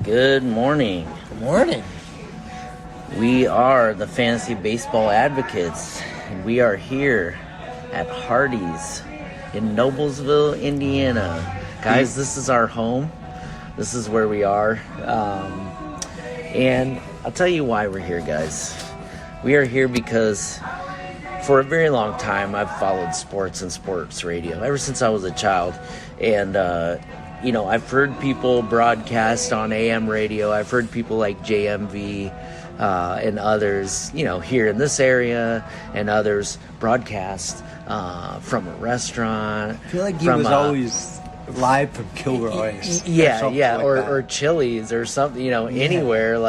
Good morning. Good morning. We are the Fantasy Baseball Advocates, and we are here at Hardee's in Noblesville, Indiana. Guys, this is our home. This is where we are. And I'll tell you why we're here, guys. We are here because for a very long time, I've followed sports and sports radio ever since I was a child. And, I've heard people broadcast on AM radio. I've heard people like JMV and others, here in this area, and others broadcast from a restaurant. I feel like he was always live from Kilroy's. Or Chili's or something, anywhere.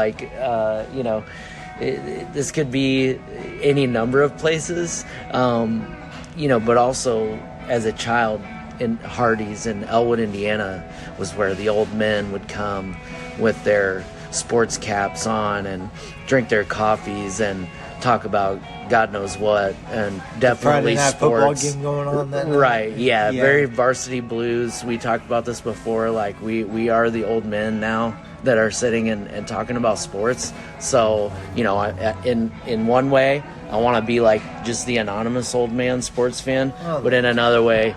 This could be any number of places, but also as a child in Hardee's in Elwood, Indiana, was where the old men would come with their sports caps on and drink their coffees and talk about God knows what, and definitely Friday night sports. Football game going on that right? night. Yeah, very Varsity Blues. We talked about this before. Like we are the old men now that are sitting and talking about sports. So in one way, I want to be like just the anonymous old man sports fan, but in another way,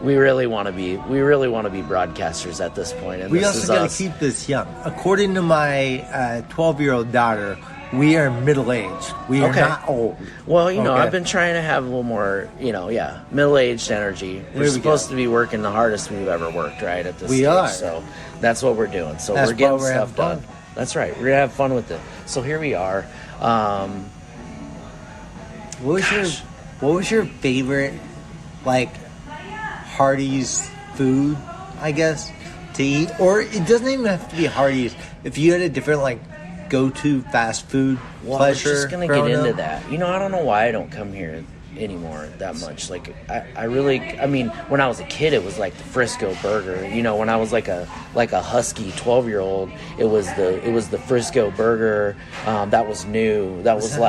we really want to be broadcasters at this point. And we also got to keep this young. According to my 12-year-old daughter, we are middle-aged. We are not old. Well, I've been trying to have a little more, middle-aged energy. We're supposed to be working the hardest we've ever worked, right, at this stage. So that's what we're doing. So we're getting stuff done. That's right. We're going to have fun with it. So here we are. What was your favorite, Hardee's food, I guess, to eat? Or it doesn't even have to be Hardee's. If you had a different, go-to fast food pleasure. I was just going to get into that. I don't know why I don't come here anymore that much. When I was a kid, it was the Frisco burger. When I was like a husky 12-year-old, it was the Frisco burger. That was new. That was new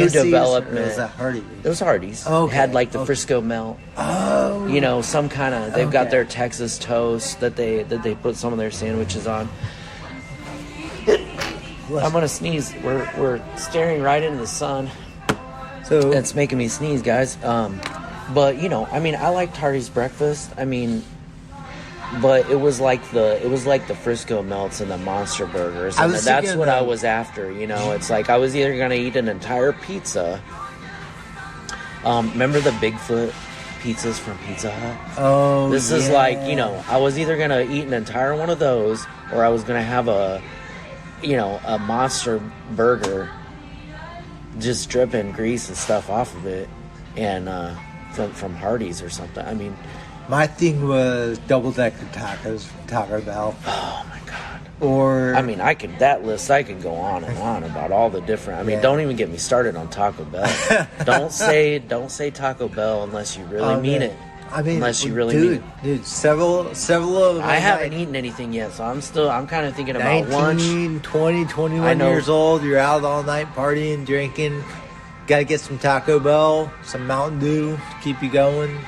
development. Or was that Hardee? It was Hardee's. Oh, okay. It had the Frisco melt. Oh. Some kind of. They've got their Texas toast that they put some of their sandwiches on. I'm gonna sneeze. We're staring right into the sun. So it's making me sneeze, guys. But I liked Hardee's breakfast. But it was like the Frisco melts and the Monster burgers, and that's what I was after. It's like I was either gonna eat an entire pizza. Remember the Bigfoot pizzas from Pizza Hut? Oh, this is I was either gonna eat an entire one of those, or I was gonna have a Monster burger, just dripping grease and stuff off of it, and from Hardee's or something. My thing was double-decker tacos from Taco Bell. Oh my God! Or I could go on and on about all the different. Don't even get me started on Taco Bell. don't say TacoEll unless you really mean it. Unless you really mean it. Dude, several of I haven't eaten anything yet, so I'm kind of thinking about 19, lunch. 20, 21 years old. You're out all night partying, drinking. Got to get some Taco Bell, some Mountain Dew to keep you going.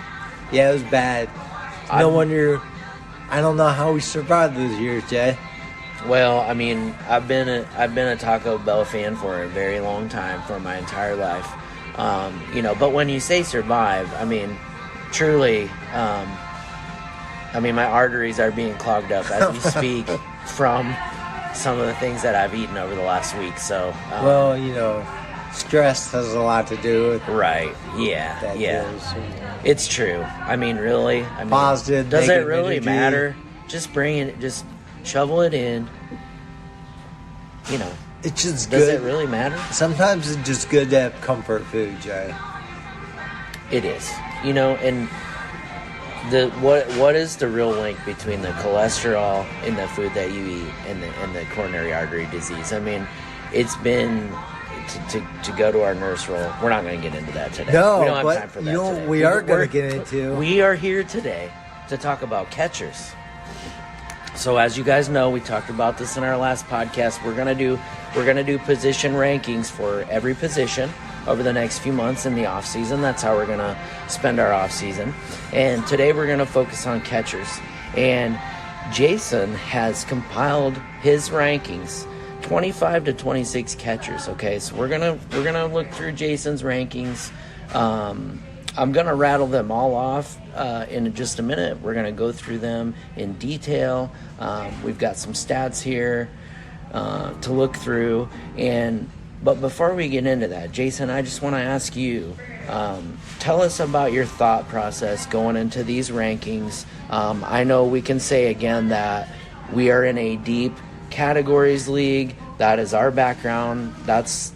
Yeah, it was bad. No wonder. I don't know how we survived those years, Jay. Well, I've been a Taco Bell fan for a very long time, for my entire life. But when you say survive, truly, my arteries are being clogged up as we speak from some of the things that I've eaten over the last week. So, stress has a lot to do with right. Yeah. It's true. Really. Positive. Does it really matter? Just bring it. Just shovel it in. It's just does good. It really matter? Sometimes it's just good to have comfort food, Jay. It is. And what is the real link between the cholesterol in the food that you eat and the coronary artery disease? It's been to go to our nurse roll. We're not going to get into that today. No, we don't have time for that today. We are going to get into. We are here today to talk about catchers. So as you guys know, we talked about this in our last podcast. We're gonna do position rankings for every position over the next few months in the off season. That's how we're gonna spend our off season. And today we're gonna focus on catchers. And Jason has compiled his rankings, 25 to 26 catchers. Okay, so we're gonna look through Jason's rankings. I'm gonna rattle them all off in just a minute. We're gonna go through them in detail. We've got some stats here to look through, but before we get into that, Jason, I just want to ask you, tell us about your thought process going into these rankings. I know we can say again that we are in a deep categories league. That is our background. That's,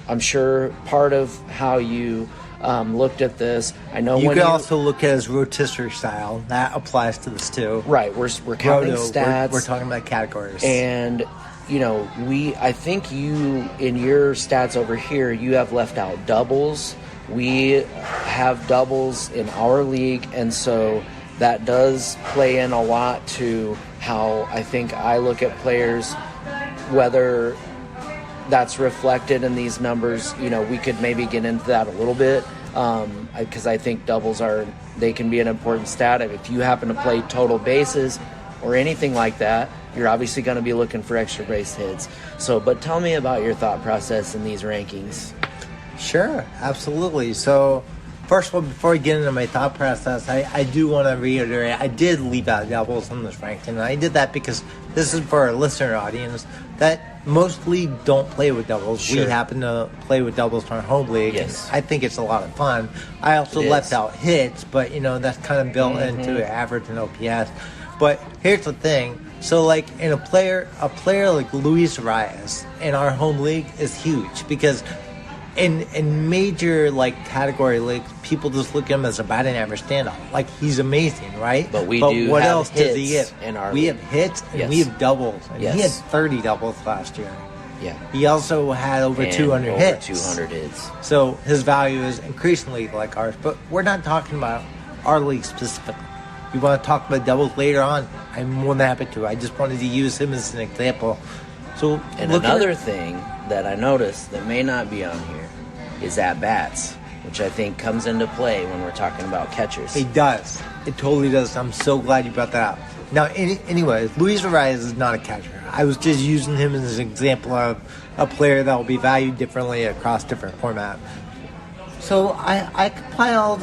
I'm sure, part of how you looked at this. I know you can also look at it as rotisserie style. That applies to this too. Right. We're counting stats. We're talking about categories. And I think you, in your stats over here, you have left out doubles. We have doubles in our league, and so that does play in a lot to how I think I look at players, whether that's reflected in these numbers. We could maybe get into that a little bit, because I think doubles they can be an important stat. If you happen to play total bases or anything like that, you're obviously going to be looking for extra base hits. But tell me about your thought process in these rankings. Sure, absolutely. So, first of all, before I get into my thought process, I do want to reiterate, I did leave out doubles in this ranking, and I did that because this is for our listener audience that mostly don't play with doubles. Sure. We happen to play with doubles in our home league, yes. And I think it's a lot of fun. I also left out hits, but, that's kind of built into average and OPS. But here's the thing. So, like, in a player like Luis Arias in our home league is huge because in major, like, category leagues, people just look at him as a batting average standout. Like, he's amazing, right? But what else does he get? We league. have hits and yes. we have doubles. And yes. he had 30 doubles last year. Yeah. He also had over 200 hits. 200 hits. So his value is increasingly like ours. But we're not talking about our league specifically. You want to talk about doubles later on, I'm more than happy to. I just wanted to use him as an example. So, and another thing that I noticed that may not be on here is at-bats, which I think comes into play when we're talking about catchers. It does. It totally does. I'm so glad you brought that up. Now, anyways, Luis Arias is not a catcher. I was just using him as an example of a player that will be valued differently across different formats. So I compiled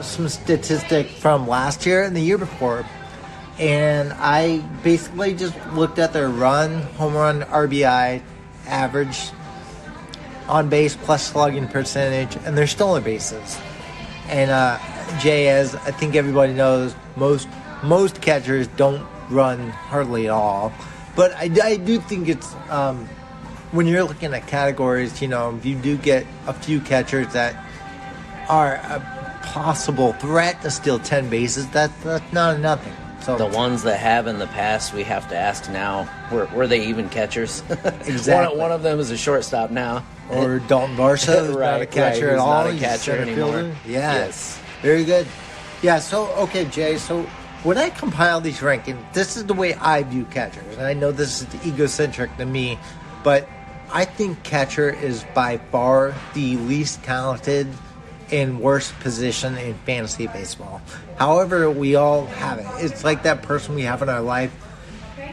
some statistics from last year and the year before, and I basically just looked at their run, home run, RBI, average, on base plus slugging percentage, and their stolen bases. And Jay, as I think everybody knows, most catchers don't run hardly at all. But I do think it's when you're looking at categories, you do get a few catchers that are a possible threat to steal 10 bases. That's not nothing. So the ones that have in the past, we have to ask now, were they even catchers? Exactly. One of them is a shortstop now. Or Dalton Varsho, who's not a catcher at all. He's not a catcher anymore. Yeah. Yes. Very good. Yeah, so, okay, Jay, so when I compile these rankings, this is the way I view catchers. And I know this is egocentric to me, but I think catcher is by far the least talented and worst position in fantasy baseball. However, we all have it. It's like that person we have in our life.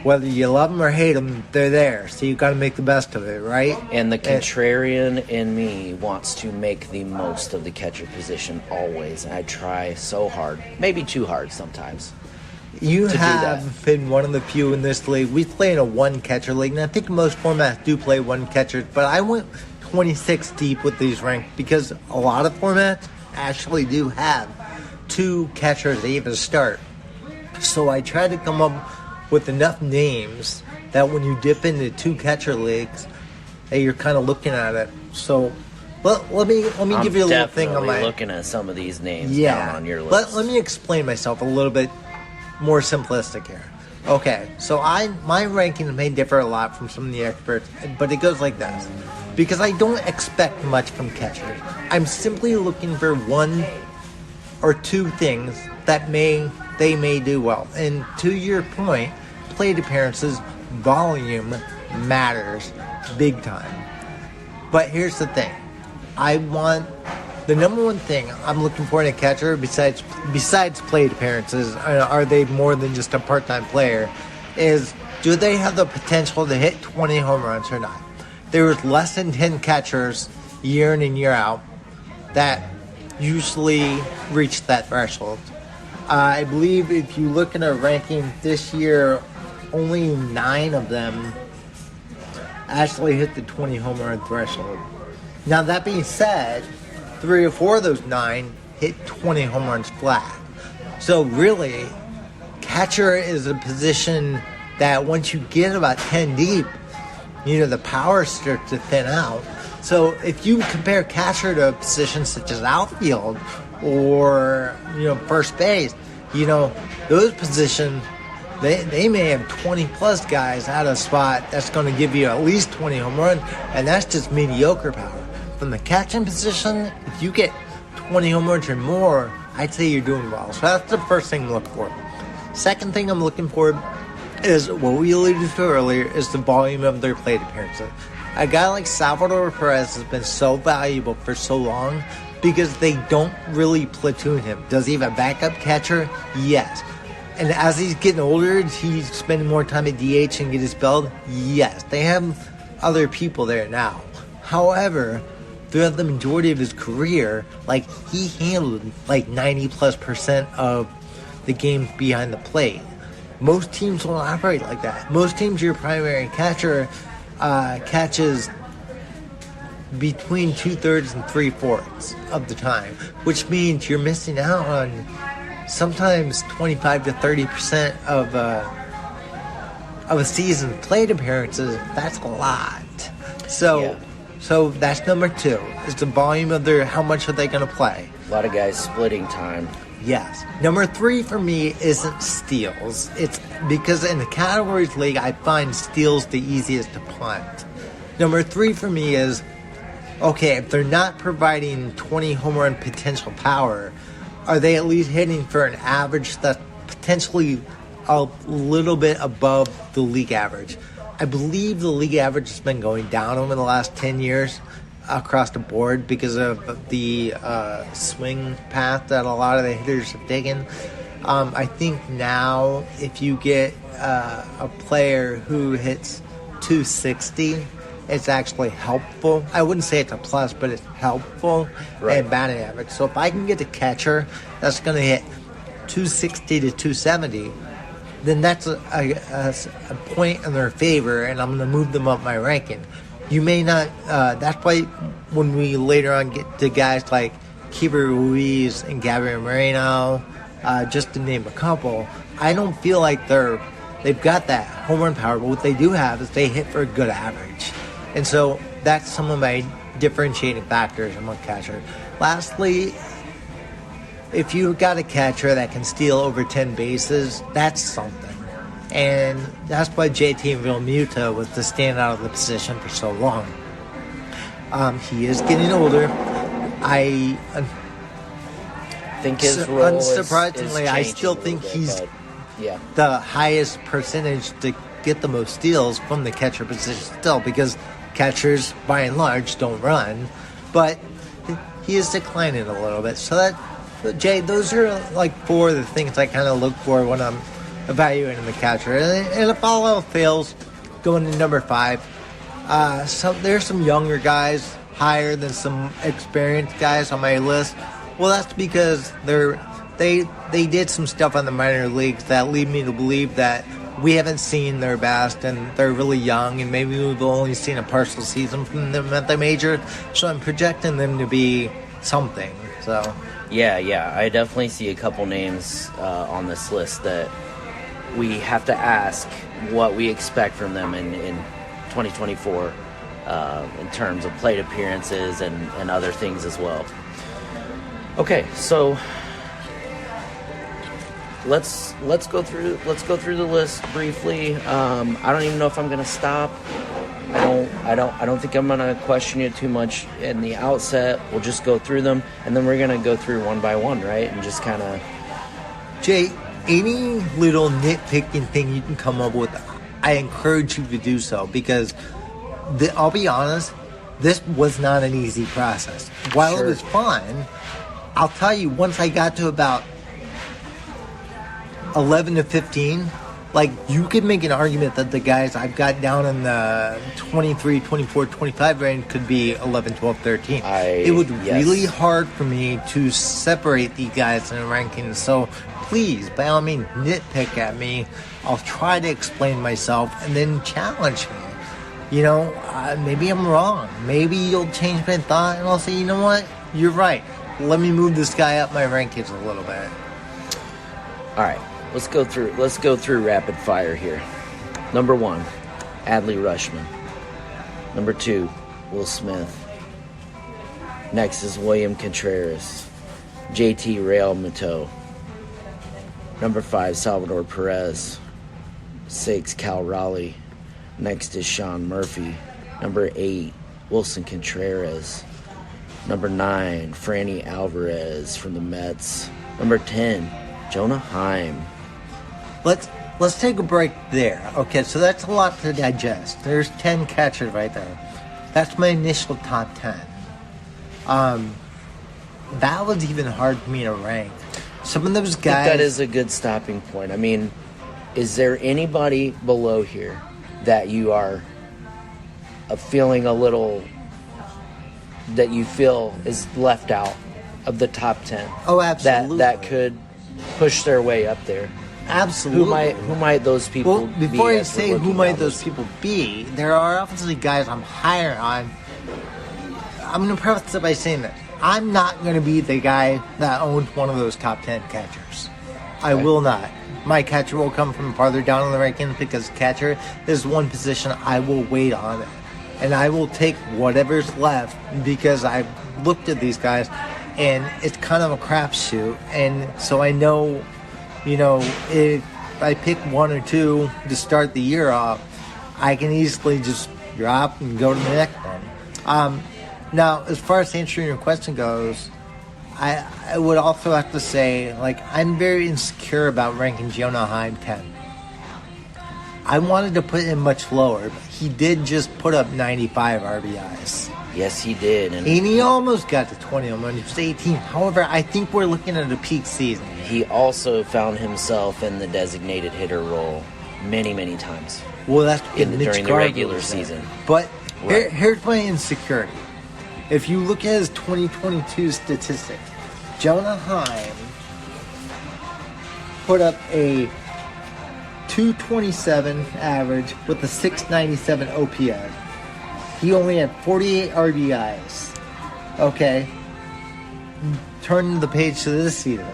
Whether you love them or hate them, they're there. So you've got to make the best of it, right? And the contrarian in me wants to make the most of the catcher position always. And I try so hard, maybe too hard sometimes. You have been one of the few in this league. We play in a one-catcher league, and I think most formats do play one catcher. But I went 26 deep with these ranked because a lot of formats actually do have two catchers to even start. So I tried to come up with enough names that when you dip into two catcher leagues, that you're kind of looking at it. So let me give you a little thing on my. I'm looking at some of these names down on your list. Let me explain myself a little bit more simplistic here. Okay, so my rankings may differ a lot from some of the experts, but it goes like this. Because I don't expect much from catchers. I'm simply looking for one or two things that they may do well. And to your point, plate appearances, volume matters big time. But here's the thing. I want the number one thing I'm looking for in a catcher, besides plate appearances, are they more than just a part-time player, is do they have the potential to hit 20 home runs or not? There's less than 10 catchers year in and year out that usually reach that threshold. I believe if you look at a ranking this year, only 9 of them actually hit the 20 home run threshold. Now, that being said, 3 or 4 of those 9 hit 20 home runs flat. So really, catcher is a position that once you get about 10 deep, the power starts to thin out. So if you compare catcher to positions such as outfield or, first base, those positions, they may have 20-plus guys at a spot that's going to give you at least 20 home runs, and that's just mediocre power. From the catching position, if you get 20 home runs or more, I'd say you're doing well. So that's the first thing to look for. Second thing I'm looking for is what we alluded to earlier, is the volume of their plate appearances. A guy like Salvador Perez has been so valuable for so long because they don't really platoon him. Does he have a backup catcher? Yes. And as he's getting older, he's spending more time at DH and get his belt? Yes. They have other people there now. However, throughout the majority of his career, he handled 90+% of the games behind the plate. Most teams won't operate like that. Most teams, your primary catcher catches between 2/3 and 3/4 of the time, which means you're missing out on sometimes 25 to 30% of a season's plate appearances. That's a lot. So that's number 2, is the volume of how much are they going to play. A lot of guys splitting time. Yes. Number 3 for me isn't steals. It's because in the categories league, I find steals the easiest to punt. Number 3 for me is, okay, if they're not providing 20 home run potential power, are they at least hitting for an average that's potentially a little bit above the league average? I believe the league average has been going down over the last 10 years across the board because of the swing path that a lot of the hitters have taken. I think now if you get a player who hits 260, it's actually helpful. I wouldn't say it's a plus, but it's helpful in batting average. So if I can get a catcher that's going to hit 260 to 270, then that's a point in their favor, and I'm going to move them up my ranking. You may not, that's why when we later on get to guys like Keibert Ruiz and Gabriel Moreno, just to name a couple, I don't feel like they've got that home run power, but what they do have is they hit for a good average. And so that's some of my differentiating factors among catcher. Lastly, if you've got a catcher that can steal over 10 bases, that's something. And that's why JT Realmuto was the standout of the position for so long. He is getting older. I think his role unsurprisingly, I still think he's the highest percentage to get the most steals from the catcher position still, because catchers, by and large, don't run. But he is declining a little bit. So that, Jay, those are like 4 of the things I kind of look for when I'm evaluating the catcher. And if all else fails, going to number 5. So there's some younger guys higher than some experienced guys on my list. Well, that's because they did some stuff on the minor leagues that lead me to believe that we haven't seen their best, and they're really young, and maybe we've only seen a partial season from them at the major. So I'm projecting them to be something. So yeah, I definitely see a couple names on this list that we have to ask what we expect from them in 2024 in terms of plate appearances and other things as well. Okay, so let's go through the list briefly. I don't even know if I'm gonna stop. I don't think I'm gonna question you too much in the outset. We'll just go through them, and then we're gonna go through one by one, right? And just kind of, Jay, any little nitpicking thing you can come up with, I encourage you to do so, because I'll be honest, this was not an easy process. While Sure. it was fun, I'll tell you, once I got to about 11 to 15, like, you could make an argument that the guys I've got down in the 23, 24, 25 range could be 11, 12, 13. It was really hard for me to separate these guys in the rankings. So please, by all means, nitpick at me. I'll try to explain myself and then challenge me. You know, maybe I'm wrong. Maybe you'll change my thought and I'll say, you know what? You're right. Let me move this guy up my rankings a little bit. All right. Let's go through rapid fire here. Number 1, Adley Rushman. Number 2, Will Smith. Next is William Contreras. JT Realmuto. Number 5, Salvador Perez. 6, Cal Raleigh. Next is Sean Murphy. Number 8, Wilson Contreras. Number 9, Franny Alvarez from the Mets. Number 10, Jonah Heim. Let's take a break there. Okay, so that's a lot to digest. There's 10 catchers right there. That's my initial top 10. That was even hard for me to rank. Some of those guys... I think that is a good stopping point. I mean, is there anybody below here that you are feeling a little... that you feel is left out of the top 10? Oh, absolutely. That could push their way up there. Absolutely. Who might those people be? Before I say who might those people be, there are obviously guys I'm higher on. I'm going to preface it by saying that I'm not going to be the guy that owns one of those top 10 catchers. I will not. My catcher will come from farther down in the rankings because catcher is one position I will wait on it. And I will take whatever's left because I've looked at these guys and it's kind of a crapshoot. And so I know, you know, if I pick one or two to start the year off, I can easily just drop and go to the next one. Now, as far as answering your question goes, I would also have to say, like, I'm very insecure about ranking Jonah Heim 10. I wanted to put him much lower, but he did just put up 95 RBIs. Yes, he did. And he almost got to 20 when he was 18. However, I think we're looking at a peak season. He also found himself in the designated hitter role many, many times. Well, that's during the regular season. But here's my insecurity. If you look at his 2022 statistics, Jonah Heim put up a 227 average with a 697 OPS. He only had 48 RBIs. Okay. Turn the page to this season.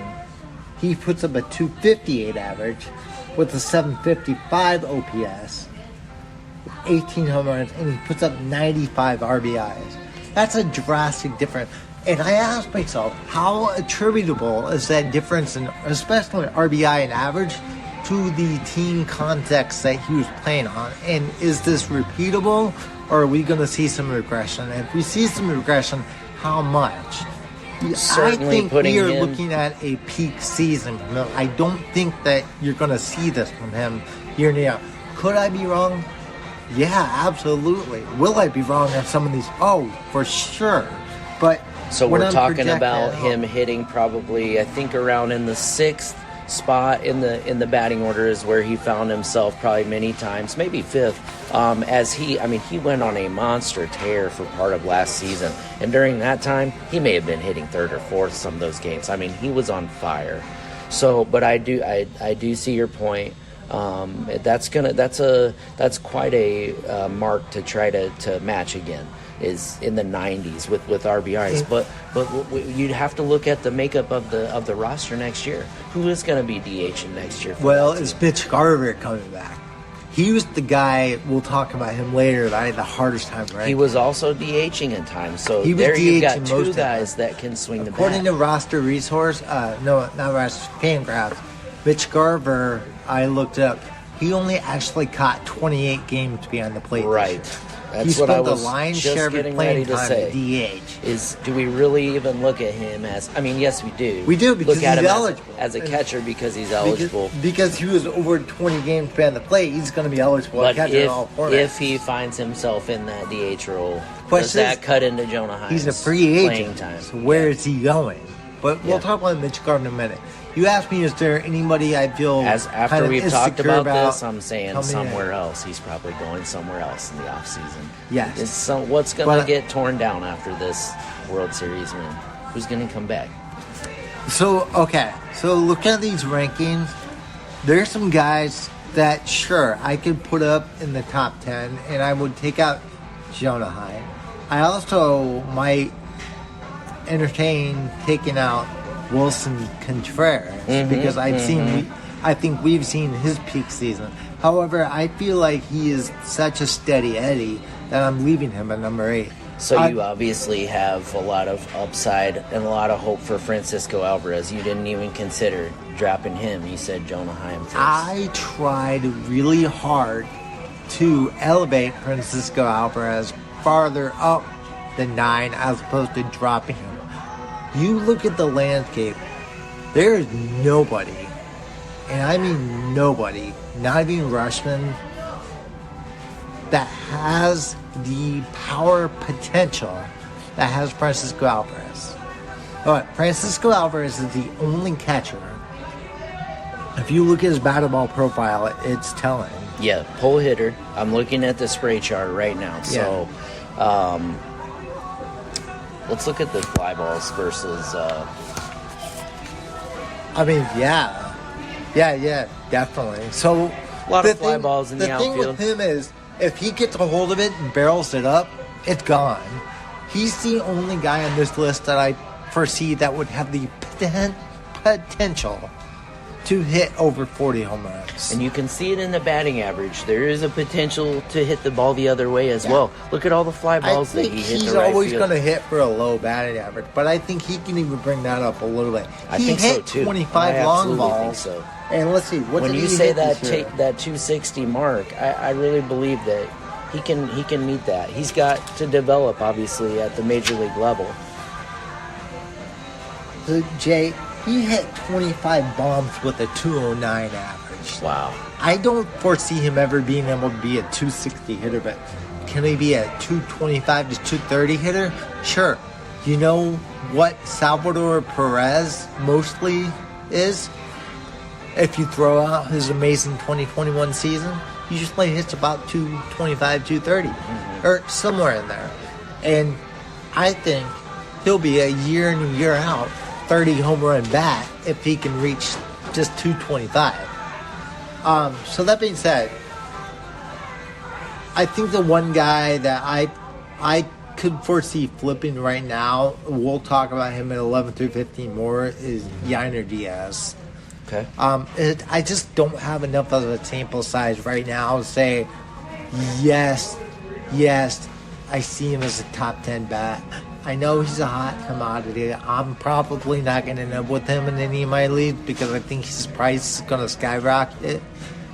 He puts up a 258 average with a 755 OPS, 18 home runs, and he puts up 95 RBIs. That's a drastic difference. And I asked myself, how attributable is that difference, in, especially RBI and average, to the team context that he was playing on? And is this repeatable, or are we going to see some regression? And if we see some regression, how much? Certainly I think we are looking at a peak season from him. I don't think that you're going to see this from him year in and year out. Could I be wrong? Yeah, absolutely. Will I be wrong on some of these? Oh, for sure. But so we're talking about him hitting probably, I think, around in the 6th spot in the batting order is where he found himself probably many times, maybe 5th. He went on a monster tear for part of last season, and during that time he may have been hitting 3rd or 4th some of those games. I mean, he was on fire. So, but I do see your point. That's quite a mark to try to match again, is in the 90s with RBIs. But you'd have to look at the makeup of the roster next year. Who is going to be DHing next year? Well, it's Mitch Garver coming back. He was the guy, we'll talk about him later, that I had the hardest time ranking. He was also DHing at times. So there you've got two guys that can swing the bat. According to roster resource, no, not roster, Fangraphs, Mitch Garver, I looked up, he only actually caught 28 games behind the plate. Right. That's he what I spent the was lion's just share of his getting playing ready to time say. at DH. Do we really even look at him as? I mean, yes, we do. We do, because look at he's him eligible. as a catcher because he's eligible. Because he was over 20 games span the plate, he's going to be eligible But to catch in all formats. if he finds himself in that DH role, does Question that is, cut into Jonah Heim's he's a free playing agent. time? So where is he going? But we'll Yeah. talk about Mitch Garver in a minute. You asked me, is there anybody I feel After kind of we've talked insecure about this, I'm saying coming somewhere in? else. He's probably going somewhere else in the offseason. Yes. What's going But- to get torn down after this World Series win? Who's going to come back? So looking at these rankings, there's some guys that, sure, I could put up in the top 10, and I would take out Jonah Heim. I also might entertain taking out Wilson Contreras because I think we've seen his peak season. However, I feel like he is such a steady Eddie that I'm leaving him at number 8. So you obviously have a lot of upside and a lot of hope for Francisco Alvarez. You didn't even consider dropping him. You said Jonah Heim first. I tried really hard to elevate Francisco Alvarez farther up the 9 as opposed to dropping him. You look at the landscape, there is nobody, and I mean nobody, not even Rushman, that has the power potential that has Francisco Alvarez. But Francisco Alvarez is the only catcher. If you look at his batted ball profile, it's telling. Yeah, pull hitter. I'm looking at the spray chart right now. So, let's look at the fly balls versus. Yeah, definitely. So A lot of fly balls in the thing outfield. with him is, if he gets a hold of it and barrels it up, it's gone. He's the only guy on this list that I foresee that would have the potential to hit over 40 home runs. And you can see it in the batting average. There is a potential to hit the ball the other way as well. Look at all the fly balls that he hit. He's the right always field. going to hit for a low batting average, but I think he can even bring that up a little bit. I He think hit so too. 25 I long absolutely balls. think so. And let's see, what When did you he say hit that this year? that 260 mark, I really believe that he can meet that. He's got to develop obviously at the major league level. Jay, he hit 25 bombs with a 209 average. Wow. I don't foresee him ever being able to be a 260 hitter, but can he be a 225 to 230 hitter? Sure. You know what Salvador Perez mostly is? If you throw out his amazing 2021 season, he usually hits about 225, 230, or somewhere in there. And I think he'll be a year in and year out 30 home run bat if he can reach just 225. So that being said, I think the one guy that I could foresee flipping right now, we'll talk about him at 11 through 15 more, is Yainer Diaz. Okay. I just don't have enough of a sample size right now to say, yes, I see him as a top 10 bat. I know he's a hot commodity. I'm probably not going to end up with him in any of my leagues because I think his price is going to skyrocket.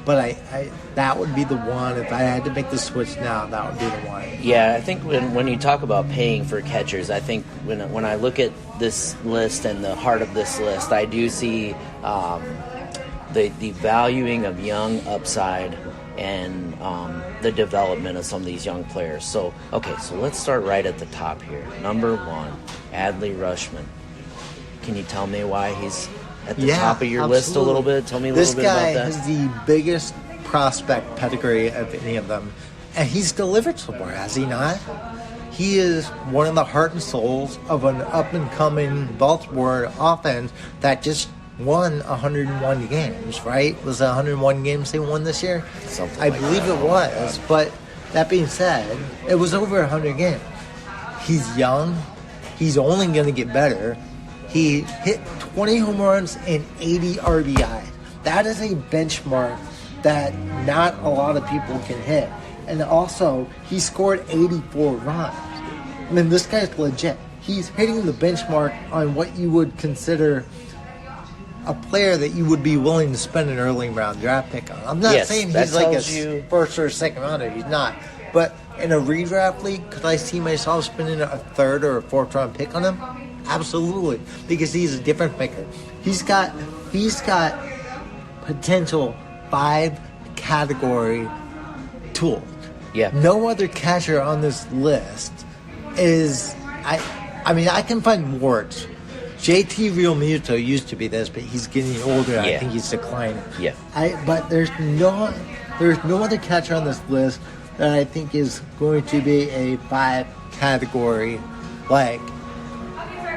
But I that would be the one. If I had to make the switch now, that would be the one. Yeah, I think when you talk about paying for catchers, I think when I look at this list and the heart of this list, I do see the valuing of young upside and the development of some of these young players. So let's start right at the top here. Number 1, Adley Rutschman. Can you tell me why he's at the top of your list a little bit? Tell me a little bit about that. This guy has the biggest prospect pedigree of any of them, and he's delivered somewhere, has he not? He is one of the heart and souls of an up-and-coming Baltimore offense that just won 101 games, right? Was it 101 games they won this year? Something I like believe that. it was, but that being said, it was over 100 games. He's young. He's only going to get better. He hit 20 home runs and 80 RBI. That is a benchmark that not a lot of people can hit. And also, he scored 84 runs. I mean, this guy's legit. He's hitting the benchmark on what you would consider a player that you would be willing to spend an early round draft pick on. I'm not saying he's like a first or second rounder. He's not. But in a redraft league, could I see myself spending a third or a fourth round pick on him? Absolutely, because he's a difference maker. He's got potential 5 category tool. Yeah. No other catcher on this list is. I mean, I can find warts. JT Realmuto used to be this, but he's getting older. Yeah. I think he's declining. Yeah. But there's no other catcher on this list that I think is going to be a 5 category, like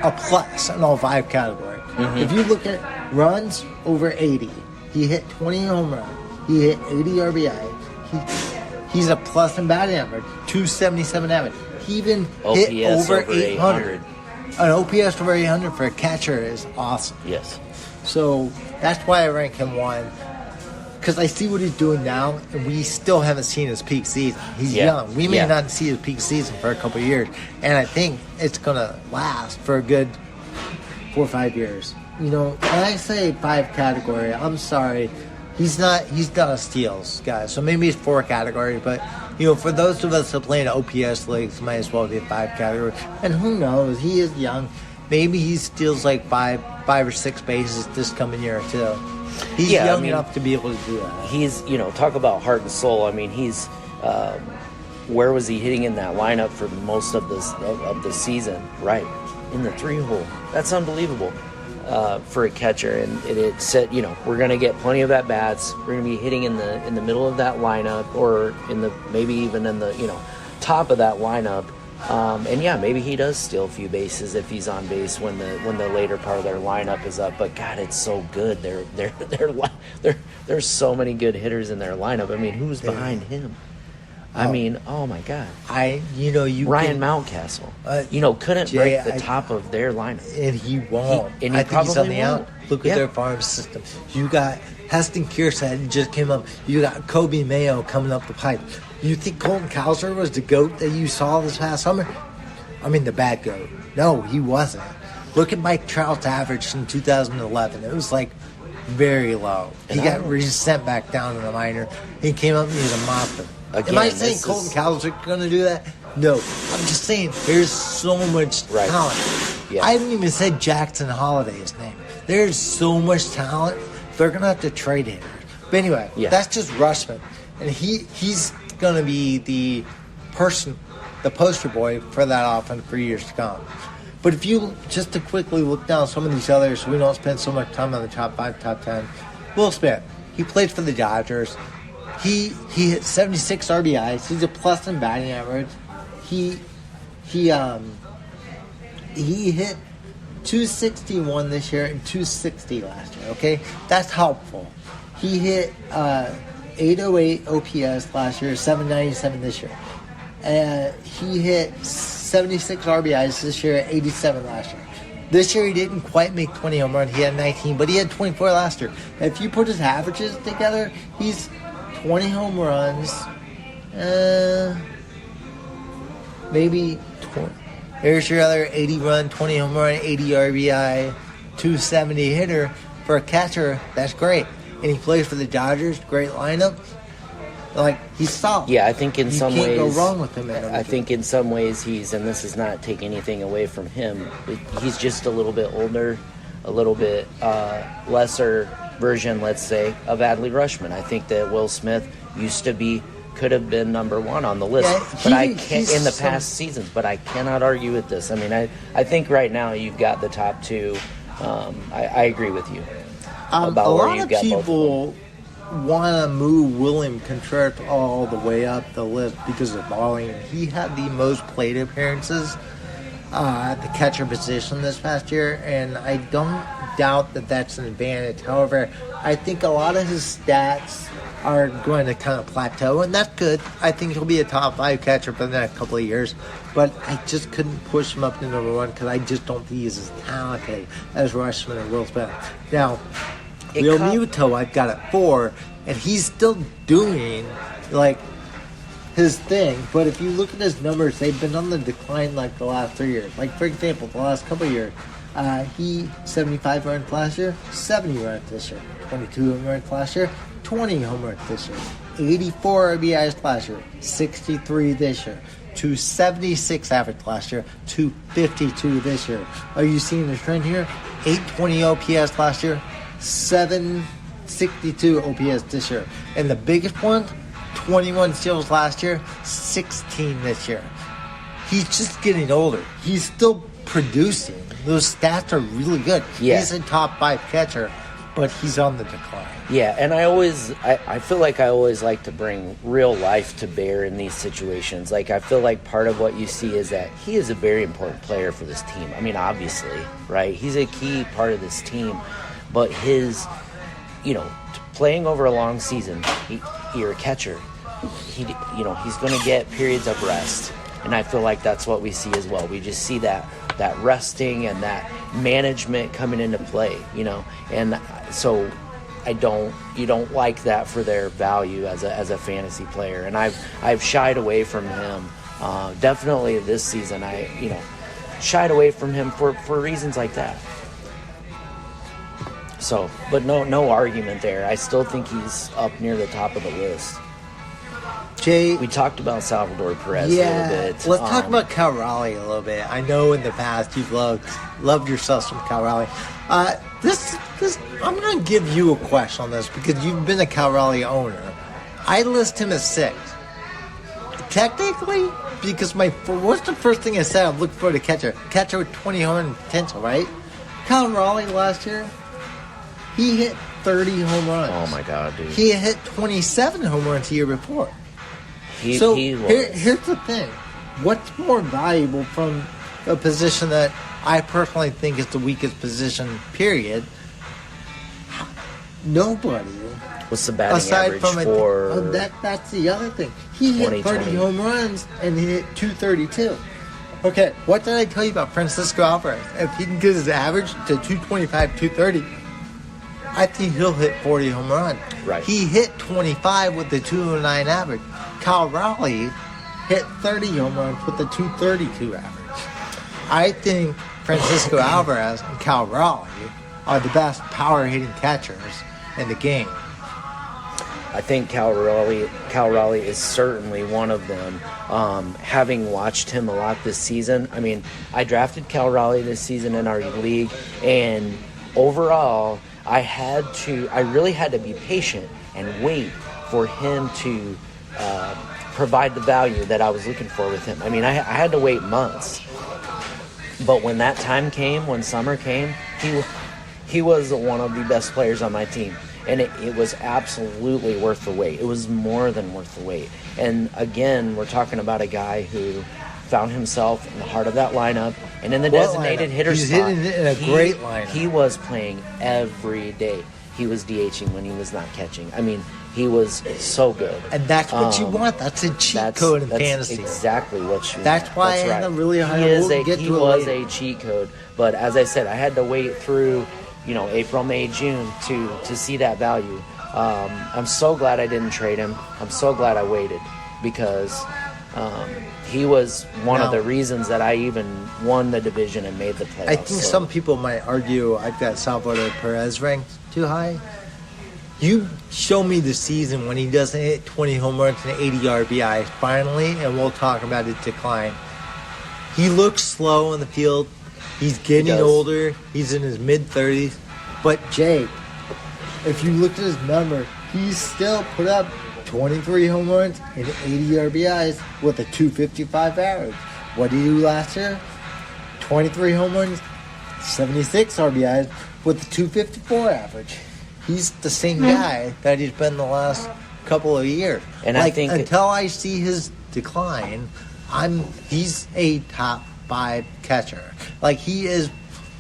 a plus in all 5 categories. Mm-hmm. If you look at runs over 80, he hit 20 home runs. He hit 80 RBI. He's a plus in batting average, 277 average. He even hit over 800. An OPS over 800 for a catcher is awesome. Yes. So that's why I rank him 1. Because I see what he's doing now, and we still haven't seen his peak season. He's young. We may not see his peak season for a couple of years. And I think it's going to last for a good 4 or 5 years. You know, when I say 5 category, I'm sorry. He's done a steals, guys. So maybe it's 4 categories, but you know, for those of us that play in OPS leagues, might as well be a 5 category. And who knows? He is young. Maybe he steals like 5 or 6 bases this coming year too. He's young enough to be able to do that. He's, talk about heart and soul. I mean, he's where was he hitting in that lineup for most of the season? Right in the 3-hole. That's unbelievable. For a catcher, and it said, we're going to get plenty of at bats. We're going to be hitting in the middle of that lineup, or maybe even in the top of that lineup. And maybe he does steal a few bases if he's on base when the later part of their lineup is up. But God, it's so good. There's so many good hitters in their lineup. I mean, who's behind him? I mean, oh my God! Ryan Mountcastle, couldn't break the top of their lineup, and he won't. I think he's on the out. Look at their farm system. You got Heston Kjerstad just came up. You got Kobe Mayo coming up the pipe. You think Colton Cowser was the GOAT that you saw this past summer? I mean, the bad GOAT. No, he wasn't. Look at Mike Trout's average in 2011. It was like very low. He got sent back down in the minor. He came up and he was a monster. Again, am I saying Colton Cowser going to do that? No. I'm just saying there's so much talent. Yeah. I haven't even said Jackson Holliday's name. There's so much talent. They're going to have to trade hitters. But anyway, that's just Rutschman. And he's going to be the poster boy for that offense for years to come. But if you, just to quickly look down some of these others, so we don't spend so much time on the top 5, top 10. Will Smith, he played for the Dodgers. He hit 76 RBIs. He's a plus in batting average. He hit 261 this year and 260 last year. Okay, that's helpful. He hit 808 OPS last year, 797 this year. He hit 76 RBIs this year, 87 last year. This year he didn't quite make 20 home runs. He had 19, but he had 24 last year. If you put his averages together, he's 20 home runs, maybe 20. There's your other 80 run, 20 home run, 80 RBI, 270 hitter. For a catcher, that's great. And he plays for the Dodgers, great lineup. Like, he's solid. Yeah, I think in some ways... You can't go wrong with him. I think in some ways he's, and this does not take anything away from him, he's just a little bit older, a little bit lesser version, let's say, of Adley Rutschman. I think that Will Smith could have been number 1 on the list, but I can't in the past seasons. But I cannot argue with this. I mean, I think right now you've got the top 2. I agree with you about where you've got both. A lot of people want to move William Contreras all the way up the list because of volume. He had the most plate appearances at the catcher position this past year, and I don't doubt that that's an advantage. However, I think a lot of his stats are going to kind of plateau, and that's good. I think he'll be a top 5 catcher for the next couple of years, but I just couldn't push him up to number 1 because I just don't think he's as talented as Rutschman and Will Smith. Now, Real Muto, I've got at 4, and he's still doing like his thing. But if you look at his numbers, they've been on the decline like the last 3 years. Like, for example, the last couple of years, he 75 runs last year, 70 runs this year, 22 home runs last year, 20 home runs this year, 84 RBIs last year, 63 this year. 276 average last year, 252 this year. Are you seeing the trend here? 820 OPS last year, 762 OPS this year. And the biggest one, 21 steals last year, 16 this year. He's just getting older. He's still producing. Those stats are really good. Yeah. He's a top 5 catcher, but he's on the decline. Yeah, and I feel like I always like to bring real life to bear in these situations. Like, I feel like part of what you see is that he is a very important player for this team. I mean, obviously, right? He's a key part of this team, but his, playing over a long season, you're a catcher. He's going to get periods of rest, and I feel like that's what we see as well. We just see that resting and that management coming into play, and so you don't like that for their value as a fantasy player, and I've shied away from him. Definitely this season, I shied away from him for reasons like that. So, but no argument there. I still think he's up near the top of the list. Jay, we talked about Salvador Perez a little bit. Let's talk about Cal Raleigh a little bit. I know in the past you've loved yourself some Cal Raleigh. This I'm going to give you a question on this because you've been a Cal Raleigh owner. I list him as 6. Technically, because what's the first thing I said? I'm looking for the catcher. Catcher with 20 home run potential, right? Cal Raleigh last year, he hit 30 home runs. Oh my God, dude! He hit 27 home runs the year before. Here's the thing. What's more valuable from a position that I personally think is the weakest position, period? Nobody. What's the batting average for... That's the other thing. He hit 30 home runs and he hit 232. Okay, what did I tell you about Francisco Alvarez? If he can get his average to 225, 230, I think he'll hit 40 home runs. Right. He hit 25 with the 209 average. Cal Raleigh hit 30 home runs with the 232 average. I think Francisco Alvarez and Cal Raleigh are the best power-hitting catchers in the game. I think Cal Raleigh is certainly one of them. Having watched him a lot this season, I mean, I drafted Cal Raleigh this season in our league, and overall, I really had to be patient and wait for him to provide the value that I was looking for with him. I mean, I had to wait months. But when that time came, when summer came, he was one of the best players on my team. And it was absolutely worth the wait. It was more than worth the wait. And again, we're talking about a guy who found himself in the heart of that lineup and in the designated hitter spot. He's hitting it in a great lineup. He was playing every day. He was DHing when he was not catching. I mean, he was so good. And that's what you want. That's a cheat code in fantasy. That's exactly what you want. That's why I had a really high He was a cheat code. But as I said, I had to wait through April, May, June to see that value. I'm so glad I didn't trade him. I'm so glad I waited because he was one of the reasons that I even won the division and made the playoffs. I think some people might argue I've got Salvador Perez ranked too high. You show me the season when he doesn't hit 20 home runs and 80 RBIs finally, and we'll talk about his decline. He looks slow in the field. He's getting older. He's in his mid-30s. But, Jake, if you look at his number, he still put up 23 home runs and 80 RBIs with a 255 average. What did he do last year? 23 home runs, 76 RBIs with a 254 average. He's the same guy that he's been the last couple of years. And I think until I see his decline, he's a top 5 catcher. Like, he is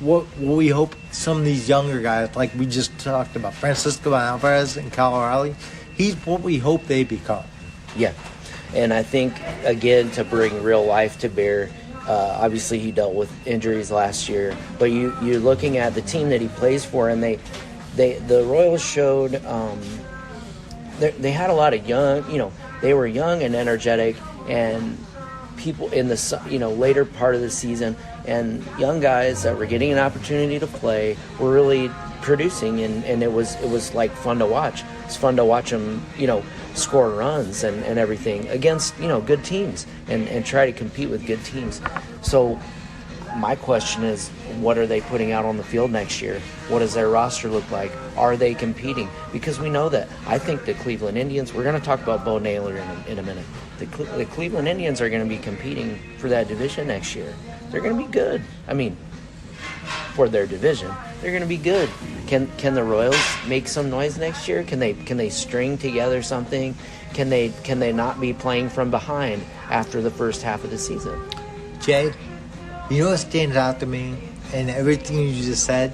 what we hope some of these younger guys, like we just talked about, Francisco Alvarez and Cal Raleigh, he's what we hope they become. Yeah. And I think, again, to bring real life to bear, obviously he dealt with injuries last year, but you're looking at the team that he plays for, and the Royals showed they had a lot of young, they were young and energetic, and people in the later part of the season, and young guys that were getting an opportunity to play were really producing, and it was like fun to watch. It's fun to watch them, score runs and everything against, good teams and try to compete with good teams. So my question is, what are they putting out on the field next year? What does their roster look like? Are they competing? Because we know that. I think the Cleveland Indians, we're going to talk about Bo Naylor in a minute. The Cleveland Indians are going to be competing for that division next year. They're going to be good. I mean, for their division, they're going to be good. Can the Royals make some noise next year? Can they string together something? Can they not be playing from behind after the first half of the season? Jay, you know what stands out to me and everything you just said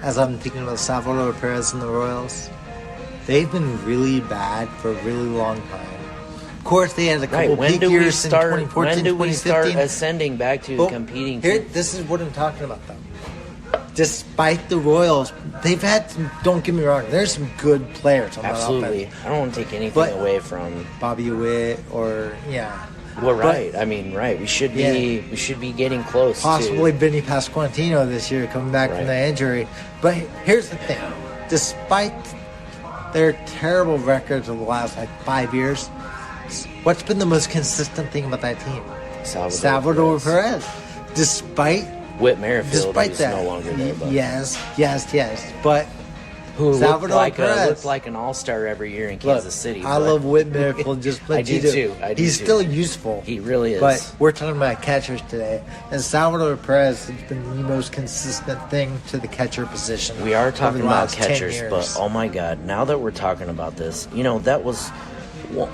as I'm thinking about Salvador Perez and the Royals? They've been really bad for a really long time. Of course, they had a couple peak years in 2014, When do we 2015. start ascending back to competing? Here, this is what I'm talking about, though. Despite the Royals, they've had some, don't get me wrong, there's some good players on Absolutely. that offense. I don't want to take anything away from Bobby Witt or, Well, right. Right. We should be getting close. Possibly Vinny Pasquantino this year coming back from the injury. But here's the thing. Despite their terrible records of the last 5 years, what's been the most consistent thing about that team? Salvador Perez. Despite Whit Merrifield, despite who's that, no longer there. But yes. But who Salvador looked Perez like an all-star every year in Kansas City. I love Whit Merrifield just I do too. He's still useful. He really is. But we're talking about catchers today, and Salvador Perez has been the most consistent thing to the catcher position. We are talking about catchers, 10 years. but oh my God! Now that we're talking about this, that was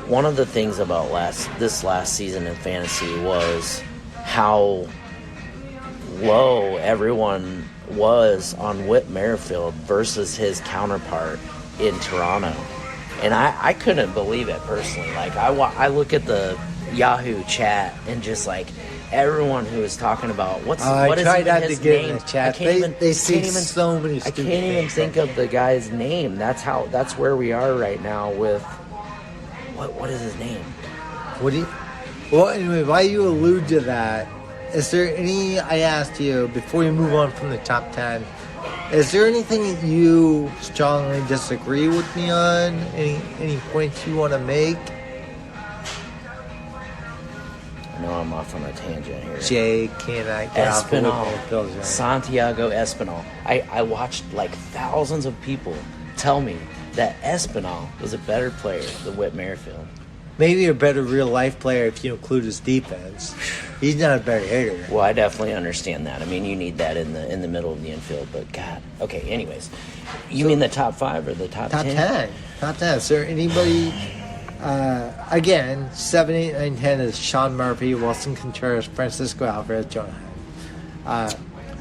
one of the things about this last season in fantasy was how low everyone was on Whit Merrifield versus his counterpart in Toronto. And I couldn't believe it personally. Like, I look at the Yahoo chat and just like everyone who is talking about what is even his name. Chat. They see so many stupid I can't even names think of the guy's name. That's where we are right now with what is his name? Well, anyway, while you allude to that, is there any, I asked you, before you move on from the top 10, is there anything that you strongly disagree with me on? Any points you want to make? I know I'm off on a tangent here. Jay, can I get Espinal. Santiago Espinal. I watched like thousands of people tell me that Espinal was a better player than Whit Merrifield. Maybe a better real-life player if you include his defense. He's not a better hitter. Well, I definitely understand that. I mean, you need that in the middle of the infield. But God, okay. Anyways, you mean the top 5 or the top 10? Top 10. Is there anybody? Again, 7, 8, 9, 10 is Sean Murphy, Wilson Contreras, Francisco Alvarez, Jonah Heim.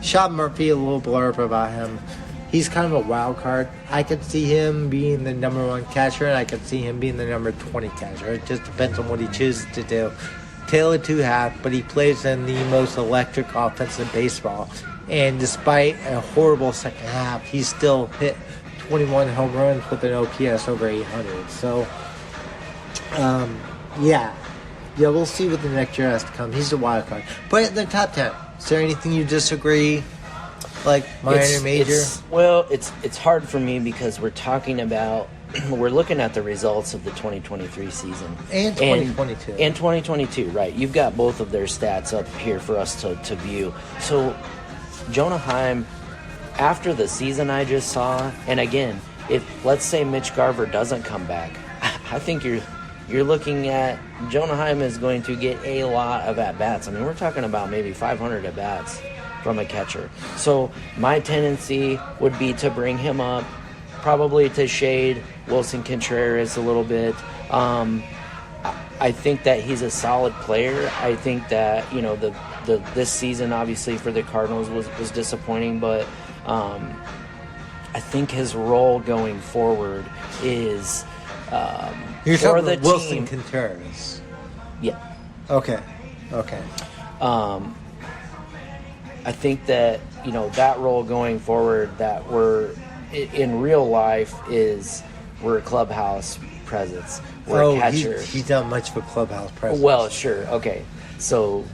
Sean Murphy, a little blurb about him. He's kind of a wild card. I could see him being the number 1 catcher, and I could see him being the number 20 catcher. It just depends on what he chooses to do. Taylor to half, but he plays in the most electric offense in baseball. And despite a horrible second half, he still hit 21 home runs with an OPS over 800. So, we'll see what the next year has to come. He's a wild card. But in the top 10, is there anything you disagree? Like minor, major? It's hard for me because we're talking about we're looking at the results of the 2023 season and 2022 and 2022. Right, you've got both of their stats up here for us to view. So Jonah Heim, after the season I just saw, and again, if let's say Mitch Garver doesn't come back, I think you're looking at Jonah Heim is going to get a lot of at bats. I mean, we're talking about maybe 500 at bats from a catcher. So my tendency would be to bring him up, probably to shade Wilson Contreras a little bit. I think that he's a solid player. I think that this season obviously for the Cardinals was disappointing, but I think his role going forward is you're for talking the about Wilson team. Contreras. Yeah. Okay. I think that, that role going forward that we're in real life is we're a clubhouse presence. We're a catcher. He's not much of a clubhouse presence. Well, sure. Okay. So,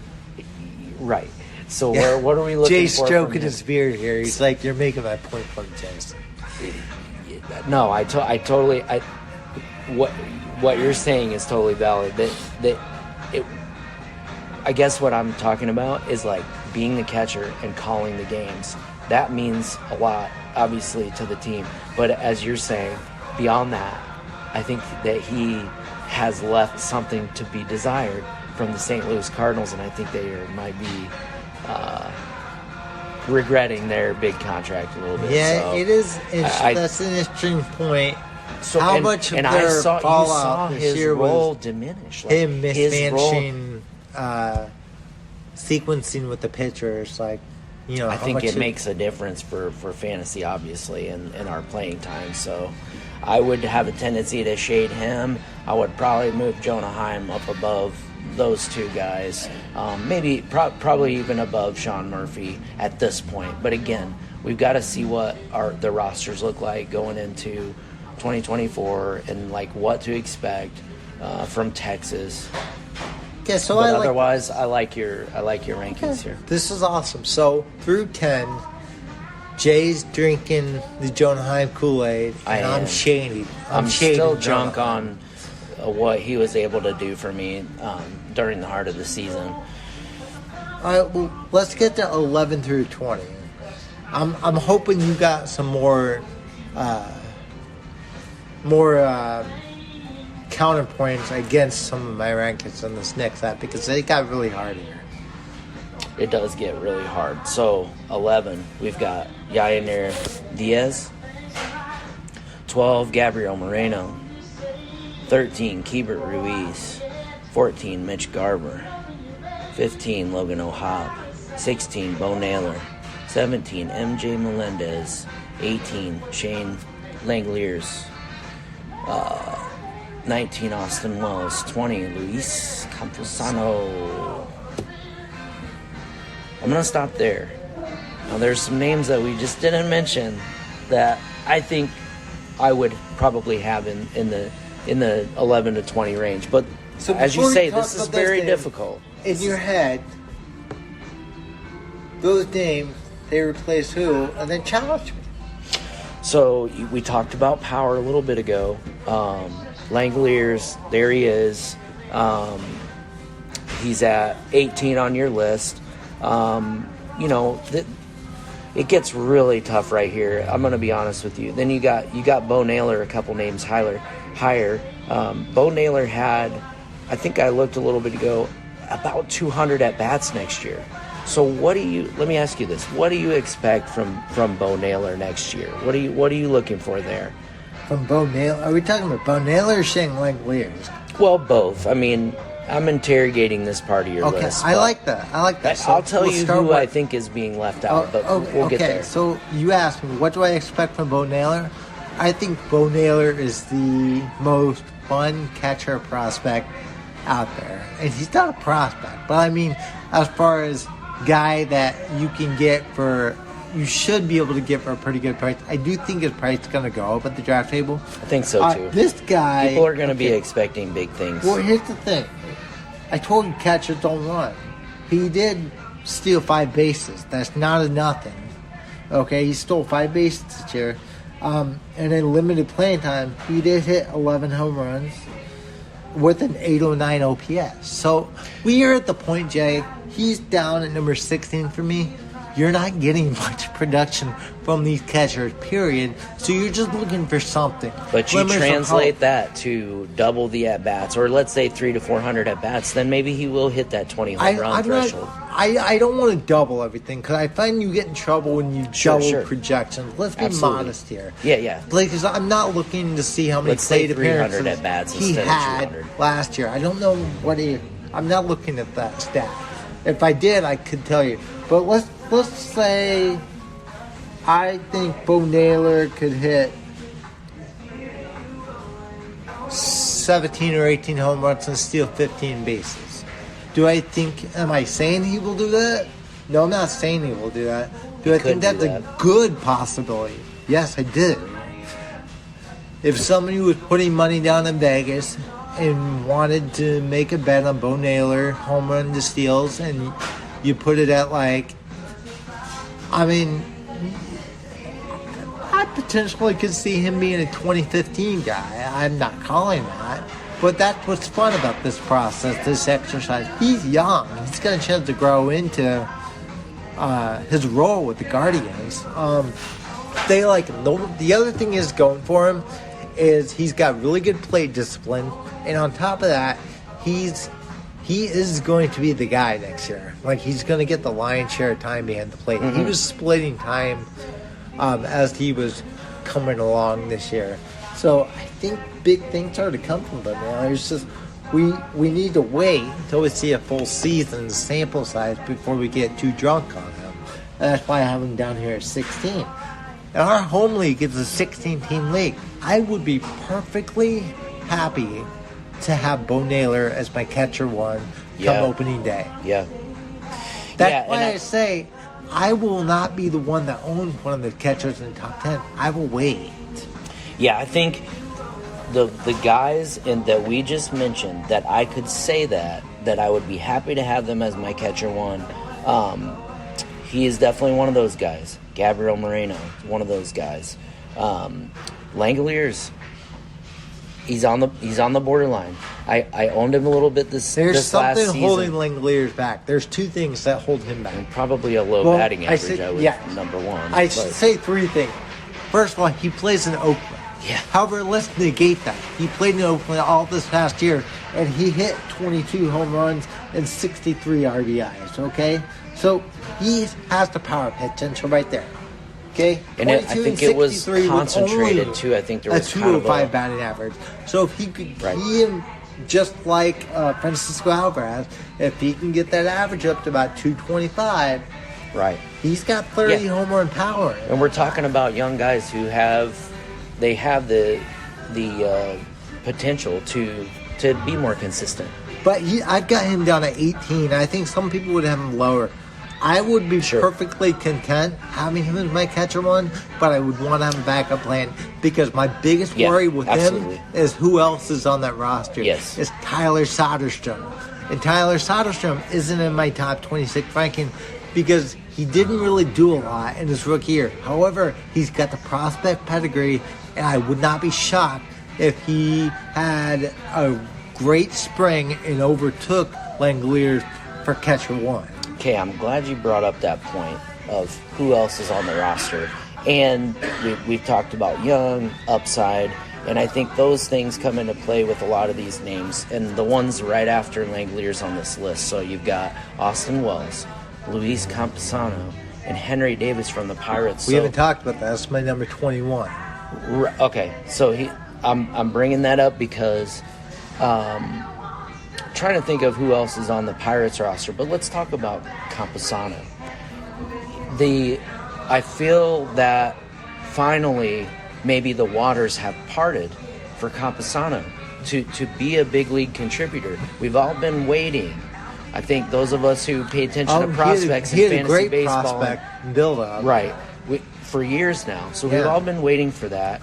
right. So what are we looking Jay's for? stroking his beard here. He's like, you're making my point for Jason. No, I totally, what you're saying is totally valid. I guess what I'm talking about is like being the catcher and calling the games. That means a lot, obviously, to the team. But as you're saying, beyond that, I think that he has left something to be desired from the St. Louis Cardinals, and I think they might be regretting their big contract a little bit. Yeah, so it is. That's an interesting point. So, how much of their fallout this year was diminish? Like him mismanaging sequencing with the pitchers, like, you know. I think it makes a difference for fantasy, obviously, and our playing time. So I would have a tendency to shade him. I would probably move Jonah Heim up above those two guys, maybe probably even above Sean Murphy at this point. But again, we've got to see what the rosters look like going into 2024 and like what to expect from Texas. Okay, so but otherwise, I like your rankings here. This is awesome. So through 10, Jay's drinking the Jonah Heim Kool-Aid, and I'm shading. I'm still drunk on what he was able to do for me during the heart of the season. All right, well, let's get to 11 through 20. I'm hoping you got some more counterpoints against some of my rankings on this next app, because they got really hard here. It does get really hard. So 11, we've got Yainer Diaz. 12, Gabriel Moreno. 13, Keibert Ruiz. 14, Mitch Garver. 15, Logan O'Hoppe. 16, Bo Naylor. 17, MJ Melendez. 18, Shane Langeliers. 19, Austin Wells. 20, Luis Camposano. I'm going to stop there. Now, there's some names that we just didn't mention that I think I would probably have in the 11 to 20 range. But so as you say, this is very difficult. In your head, those names, they replace who? And then challenge me. So we talked about power a little bit ago. Langeliers, there he is. He's at 18 on your list. It gets really tough right here. I'm going to be honest with you. Then you got Bo Naylor a couple names higher. Bo Naylor had, I think I looked a little bit ago, about 200 at-bats next year. So let me ask you this. What do you expect from Bo Naylor next year? What are you looking for there? From Bo Naylor? Are we talking about Bo Naylor or Shane Langeliers? Well, both. I mean, I'm interrogating this part of your list. I like that. So I'll tell you who I think is being left out, but we'll get there. So you asked me, what do I expect from Bo Naylor? I think Bo Naylor is the most fun catcher prospect out there. And he's not a prospect, but I mean, as far as guy that you can get you should be able to get for a pretty good price. I do think his price is going to go up at the draft table. I think so, too. This guy... People are going to be expecting big things. Well, here's the thing. I told you catchers don't run. He did steal 5 bases. That's not a nothing. Okay, he stole 5 bases this year. And in limited playing time, he did hit 11 home runs with an 809 OPS. So we are at the point, Jay, he's down at number 16 for me. You're not getting much production from these catchers, period. So you're just looking for something. But you translate that to double the at-bats, or let's say 300 to 400 at-bats, then maybe he will hit that 20 home run threshold. I don't want to double everything, because I find you get in trouble when you double projections. Let's be modest here. Yeah. Because I'm not looking to see how many plate appearances at-bats he had last year. I don't know I'm not looking at that stat. If I did, I could tell you. But let's say I think Bo Naylor could hit 17 or 18 home runs and steal 15 bases. Am I saying he will do that? No, I'm not saying he will do that. Do I think that's a good possibility? Yes, I did. If somebody was putting money down in Vegas and wanted to make a bet on Bo Naylor, home run to steals, and you put it at I potentially could see him being a 2015 guy. I'm not calling that. But that's what's fun about this process, this exercise. He's young. He's got a chance to grow into his role with the Guardians. They like the other thing is going for him is he's got really good plate discipline, and on top of that, he is going to be the guy next year. Like, he's going to get the lion's share of time behind the plate. He was splitting time as he was coming along this year. So I think big things are to come from him now. It's just we need to wait until we see a full season sample size before we get too drunk on him. And that's why I have him down here at 16. And our home league is a 16-team league. I would be perfectly happy to have Bo Naylor as my catcher one come opening day. Yeah. That's why I say I will not be the one that owns one of the catchers in the top 10. I will wait. Yeah, I think the guys that we just mentioned that I could say that I would be happy to have them as my catcher one. He is definitely one of those guys. Gabriel Moreno, one of those guys. Langoliers, he's on the borderline. I owned him a little bit this last season. There's something holding Langoliers back. There's two things that hold him back. And probably a low batting average, number one. I should say three things. First of all, he plays in Oakland. Yeah. However, let's negate that. He played in Oakland all this past year, and he hit 22 home runs and 63 RBIs, okay? So he has the power potential right there, okay? And I think it was concentrated, too. I think there was a 205 batting average. So if he could be him just like Francisco Alvarez, if he can get that average up to about 225, right, he's got 30 home run power. And we're talking about young guys who have the potential to be more consistent. But I've got him down at 18. I think some people would have him lower. I would be perfectly content having him as my catcher one, but I would want to have a backup plan because my biggest worry with him is who else is on that roster. Yes. It's Tyler Soderstrom. And Tyler Soderstrom isn't in my top 26 ranking because he didn't really do a lot in his rookie year. However, he's got the prospect pedigree, and I would not be shocked if he had a great spring and overtook Langoliers for catcher one. Okay, I'm glad you brought up that point of who else is on the roster. And we've talked about young, upside, and I think those things come into play with a lot of these names. And the ones right after Langoliers on this list. So you've got Austin Wells, Luis Campusano, and Henry Davis from the Pirates. We haven't talked about that. That's my number 21. Okay, so I'm bringing that up because trying to think of who else is on the Pirates roster, but let's talk about Campusano. I feel that finally maybe the waters have parted for Campusano to be a big league contributor. We've all been waiting. I think those of us who pay attention to prospects in fantasy baseball, prospect build up, right, for years now. So we've all been waiting for that.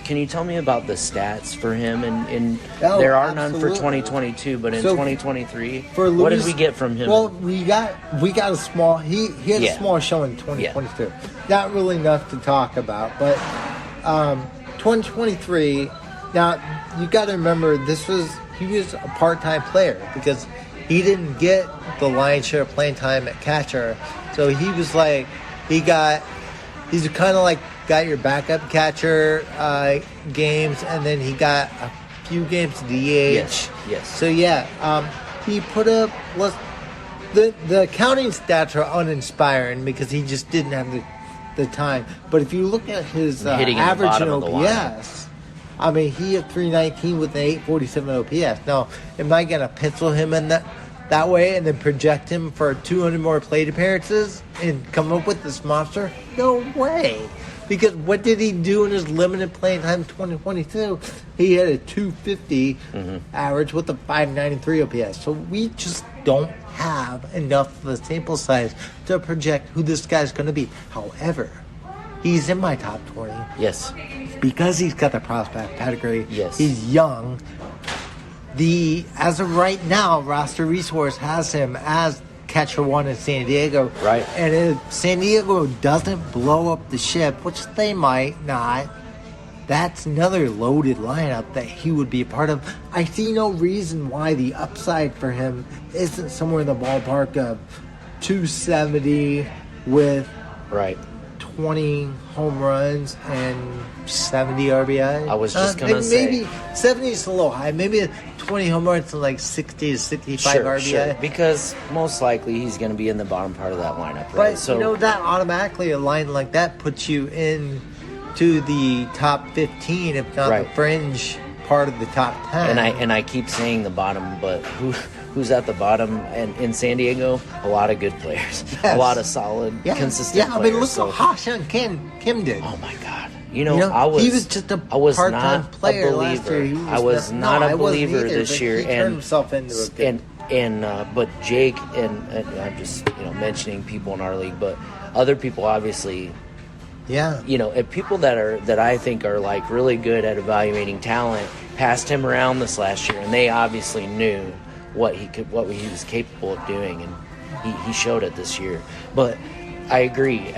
Can you tell me about the stats for him? And there are none for 2022, but in 2023, what did we get from him? Well, we got a small. He had a small show in 2022. Not really enough to talk about, but 2023. Now you got to remember he was a part-time player because he didn't get the lion's share of playing time at catcher. So he was like, he's kind of like got your backup catcher games, and then he got a few games DH. Yes. So he put up the counting stats are uninspiring because he just didn't have the time. But if you look at his average in OPS, I mean, he had 319 with an 847 OPS. Now, am I going to pencil him in that way and then project him for 200 more plate appearances and come up with this monster? No way. Because what did he do in his limited playing time in 2022? He had a 250 average with a 593 OPS. So we just don't have enough of a sample size to project who this guy's going to be. However, he's in my top 20. Yes. Because he's got the prospect pedigree. Yes. He's young. As of right now, Roster Resource has him as catcher one in San Diego. Right. And if San Diego doesn't blow up the ship, which they might not, that's another loaded lineup that he would be a part of. I see no reason why the upside for him isn't somewhere in the ballpark of 270 with Right. 20 home runs and 70 RBI. I was just going to say. Maybe 70 is a little high. Maybe 20 home runs and like 60 to 65 RBI. Sure. Because most likely he's going to be in the bottom part of that lineup, right? But, So that automatically, a line like that puts you in to the top 15, if not Right. the fringe part of the top 10. and I keep saying the bottom, but who's at the bottom? And in San Diego, a lot of good players, Yes. a lot of solid, consistent. Yeah, I mean, players. look what Ha-Seong Kim did. Oh my God! He was just a part-time player last year. I was not a believer this year, he turned himself into a good. But Jake and I'm just mentioning people in our league, but other people obviously. Yeah. And people that I think are like really good at evaluating talent passed him around this last year, and they obviously knew what he was capable of doing, and he showed it this year. But I agree.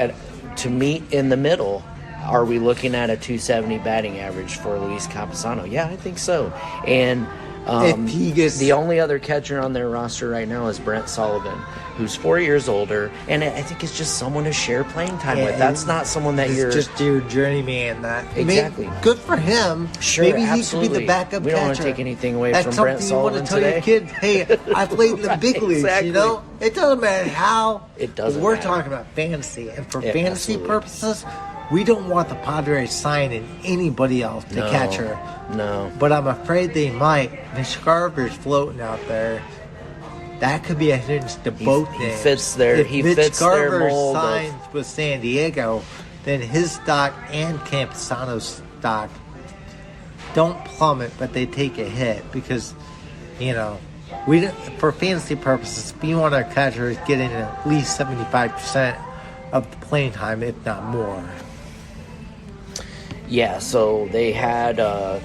To meet in the middle, are we looking at a 270 batting average for Luis Campusano? Yeah, I think so. And if he gets the only other catcher on their roster right now is Brent Sullivan, who's 4 years older, and I think it's just someone to share playing time with. That's not someone that you're just your journeyman. Exactly. Good for him. Sure, maybe absolutely. he could be the backup We don't catcher. want to take anything away That's from Brent Sullivan something you want to tell today. your kids. Hey, I played in the big leagues. Exactly. It doesn't matter how. It doesn't We're matter. talking about fantasy, and for Yeah, fantasy absolutely. purposes, we don't want the Padres signing anybody else to catcher. No. But I'm afraid they might. Mitch Garver's floating out there. That could be a hint to both He names. fits their- If he Mitch fits their Garver mold of- signs with San Diego, then his stock and Campusano's stock don't plummet, but they take a hit because, we don't, for fantasy purposes, we want our catchers getting at least 75% of the playing time, if not more. Yeah, so they had other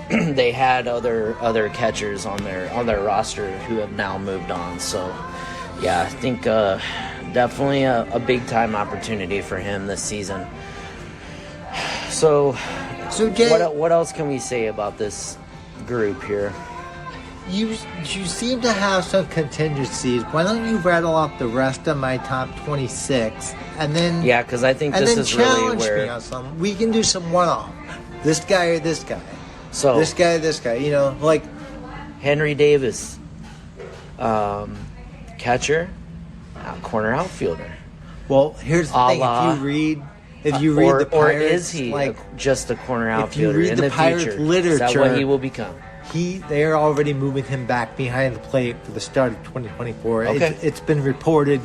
catchers on their roster who have now moved on. So yeah, I think definitely a big time opportunity for him this season. So Jay, what else can we say about this group here? You seem to have some contingencies. Why don't you rattle off the rest of my top 26 and then Because I think this is really challenge where me on some. We can do some one-off. This guy or this guy. So This guy, like Henry Davis, catcher, corner outfielder. Well, here's the A thing. la- If you read the Pirates, or is he like just a corner if you outfielder read in the the Pirates future? literature, Is that what he will become? they're already moving him back behind the plate for the start of 2024. Okay. It's been reported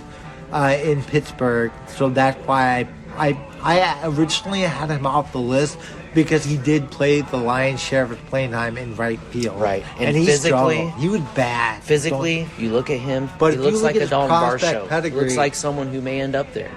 in Pittsburgh, so that's why I originally had him off the list because he did play the lion's share of his playing time in right field. Right. And he physically, struggled. He was bad. Physically, you look at him, But he if you looks look like at a his Dalton prospect Varsho. pedigree- Looks like someone who may end up there.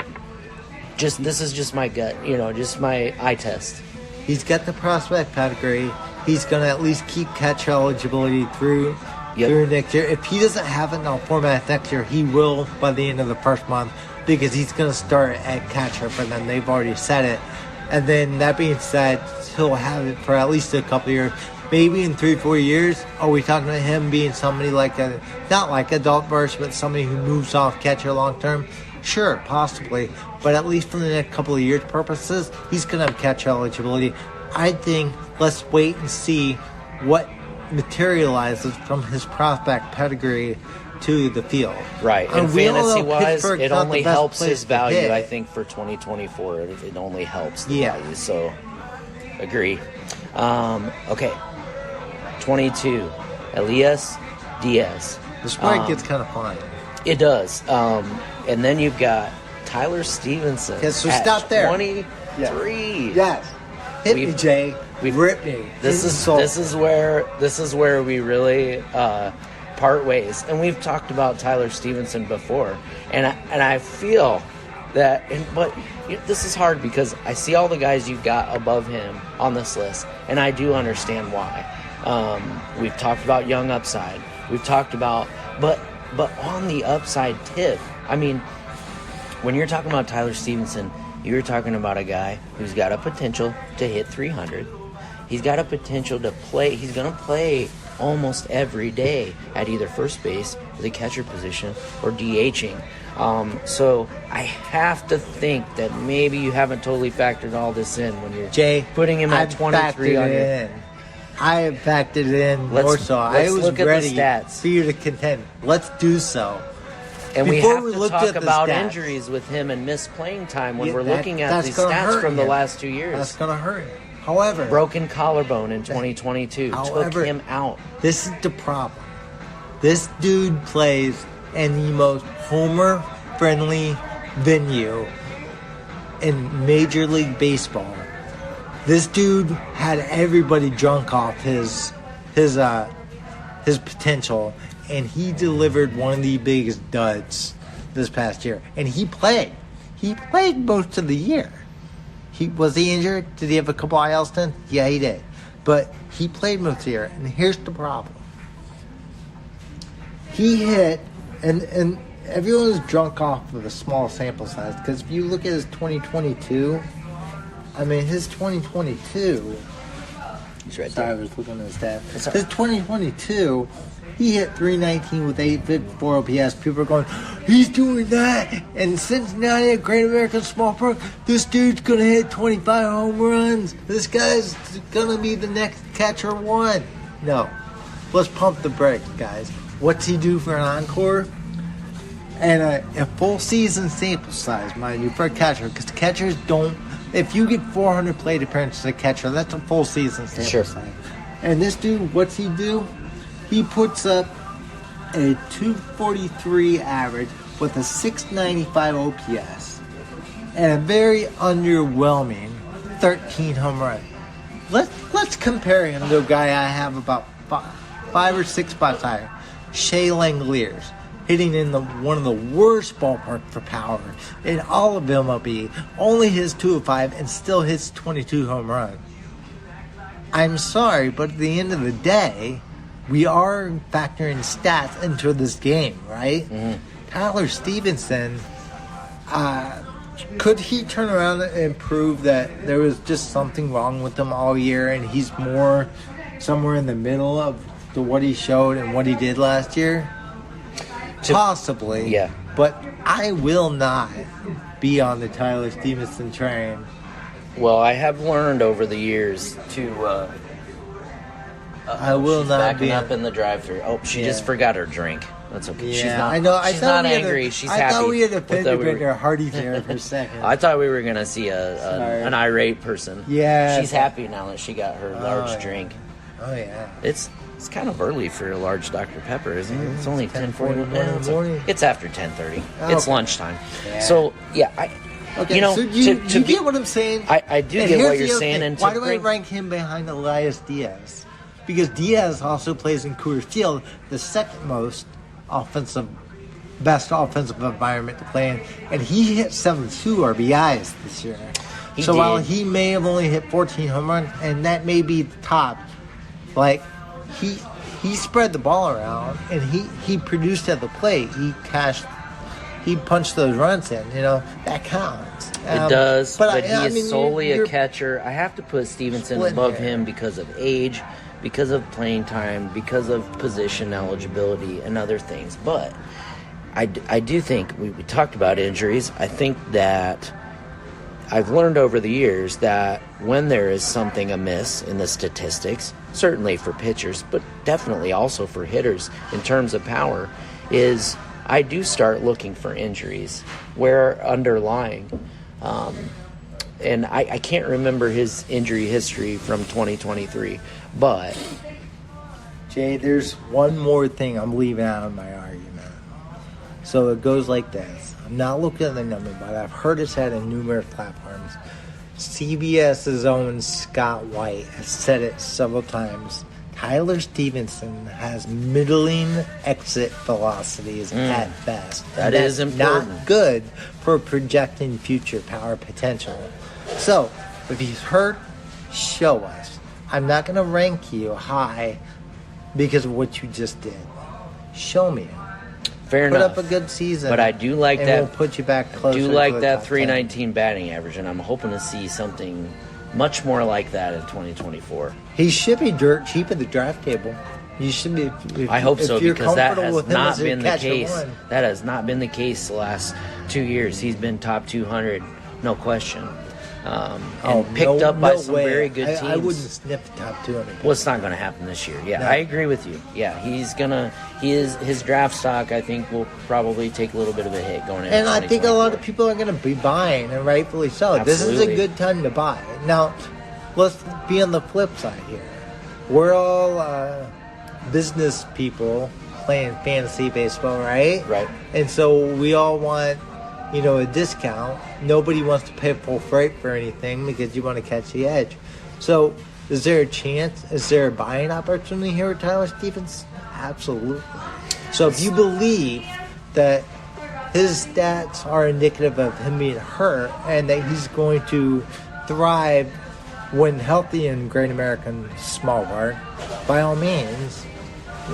This is just my gut, just my eye test. He's got the prospect pedigree. He's going to at least keep catch eligibility through next year. If he doesn't have it in all formats next year, he will by the end of the first month because he's going to start at catcher for them. They've already said it. And then that being said, he'll have it for at least a couple of years. Maybe in 3-4 years, are we talking about him being somebody not like a Dalton Varsho, but somebody who moves off catcher long term? Sure, possibly. But at least for the next couple of years purposes, he's going to have catch eligibility. I think let's wait and see what materializes from his prospect pedigree to the field. Right. And we all know fantasy-wise, Pittsburgh's it not only the best helps place his to value, hit. I think, for 2024. It only helps the value. So, agree. Okay. 22. Elias Diaz. This is where it gets kind of fun. It does. And then you've got Tyler Stevenson. Okay, so at stop there. 23. Yes. Hit me, Jay. We've- Rip me. This is where we really part ways. And we've talked about Tyler Stevenson before, and I feel that. But this is hard because I see all the guys you've got above him on this list, and I do understand why. We've talked about young upside. We've talked about, but on the upside tip, I mean, when you're talking about Tyler Stevenson, you're talking about a guy who's got a potential to hit 300. He's got a potential to play. He's going to play almost every day at either first base, the catcher position, or DHing. So I have to think that maybe you haven't totally factored all this in when you're putting him at 23 on your... I have factored it in more so. I was look ready at the stats. for you to contend. Let's do so. And we have to talk about injuries with him and missed playing time when we're looking at these stats from the last 2 years. That's going to hurt him. However, broken collarbone in 2022 took him out. This is the problem. This dude plays in the most homer-friendly venue in Major League Baseball. This dude had everybody drunk off his potential, and he delivered one of the biggest duds this past year. And he played. He played most of the year. Was he injured? Did he have a couple IL stints? Yeah, he did. But he played most of the year. And here's the problem. He hit, and everyone was drunk off of a small sample size. Because if you look at his 2022, his 2022... He's right sorry, there. I was looking at his stats. His 2022... He hit 319 with 854 OPS. People are going, he's doing that. And Cincinnati, a Great American Small Park, this dude's going to hit 25 home runs. This guy's going to be the next catcher one. No. Let's pump the brakes, guys. What's he do for an encore? And a full season sample size, mind you, for a catcher. Because catchers don't... If you get 400 plate appearances as a catcher, that's a full season sample size. And this dude, what's he do? He puts up a 243 average with a 695 OPS and a very underwhelming 13 home run. Let's compare him to a guy I have about five or six spots higher, Shea Langeliers, hitting in one of the worst ballparks for power in all of MLB. Only hits 205 and still hits 22 home runs. I'm sorry, but at the end of the day, we are factoring stats into this game, right? Mm-hmm. Tyler Stevenson, could he turn around and prove that there was just something wrong with him all year and he's more somewhere in the middle of what he showed and what he did last year? Possibly. Yeah. But I will not be on the Tyler Stevenson train. Well, I have learned over the years to... I will she's not backing be up in the drive-thru. Oh, she just forgot her drink. That's okay. Yeah, she's not. I know. She's not angry. She's happy. I thought we had a fender bender Hardee there for a second. I thought we were gonna see an irate person. Yeah, she's happy now that she got her large drink. Oh yeah. It's kind of early for a large Dr. Pepper, isn't it? It's only 10:40 in the morning. It's after 10:30. Oh, it's lunchtime. Yeah. So yeah, okay, so you get what I'm saying? I do get what you're saying. And why do I rank him behind Elias Diaz? Because Diaz also plays in Coors Field, the second most best offensive environment to play in, and he hit 72 RBIs this year. While he may have only hit 14 home runs, and that may be the top, like he spread the ball around and he produced at the plate. He punched those runs in. That counts. It does, but he is solely a catcher. I have to put Stevenson above him because of age, because of playing time, because of position eligibility and other things. But I do think, we talked about injuries, I think that I've learned over the years that when there is something amiss in the statistics, certainly for pitchers, but definitely also for hitters in terms of power, is I do start looking for injuries where underlying. And I can't remember his injury history from 2023, but... Jay, there's one more thing I'm leaving out of my argument. So it goes like this. I'm not looking at the number, but I've heard it said in numerous platforms. CBS's own Scott White has said it several times. Tyler Stevenson has middling exit velocities at best. That is important. Not good for projecting future power potential. So, if he's hurt, show us. I'm not going to rank you high because of what you just did. Show me. Fair enough. Put up a good season. But I do like that. We'll put you back closer. I do like that 319 batting average, and I'm hoping to see something much more like that in 2024. He should be dirt cheap at the draft table. You should be. I hope so, because that has not been the catcher case. one. That has not been the case the last 2 years. He's been top 200, no question. And picked up by some very good teams. I wouldn't sniff the top 200. Well, it's not going to happen this year. Yeah, No. I agree with you. Yeah, his draft stock, I think, will probably take a little bit of a hit going into And I think a lot of 2024. people are going to be buying, and rightfully so. This is Absolutely. a good time to buy. Now, let's be on the flip side here. We're all business people playing fantasy baseball, right? Right. And so we all want, a discount. Nobody wants to pay full freight for anything because you want to catch the edge. So, is there a chance? Is there a buying opportunity here with Tyler Stevens? Absolutely. So, if you believe that his stats are indicative of him being hurt and that he's going to thrive when healthy in Great American Small Park, by all means,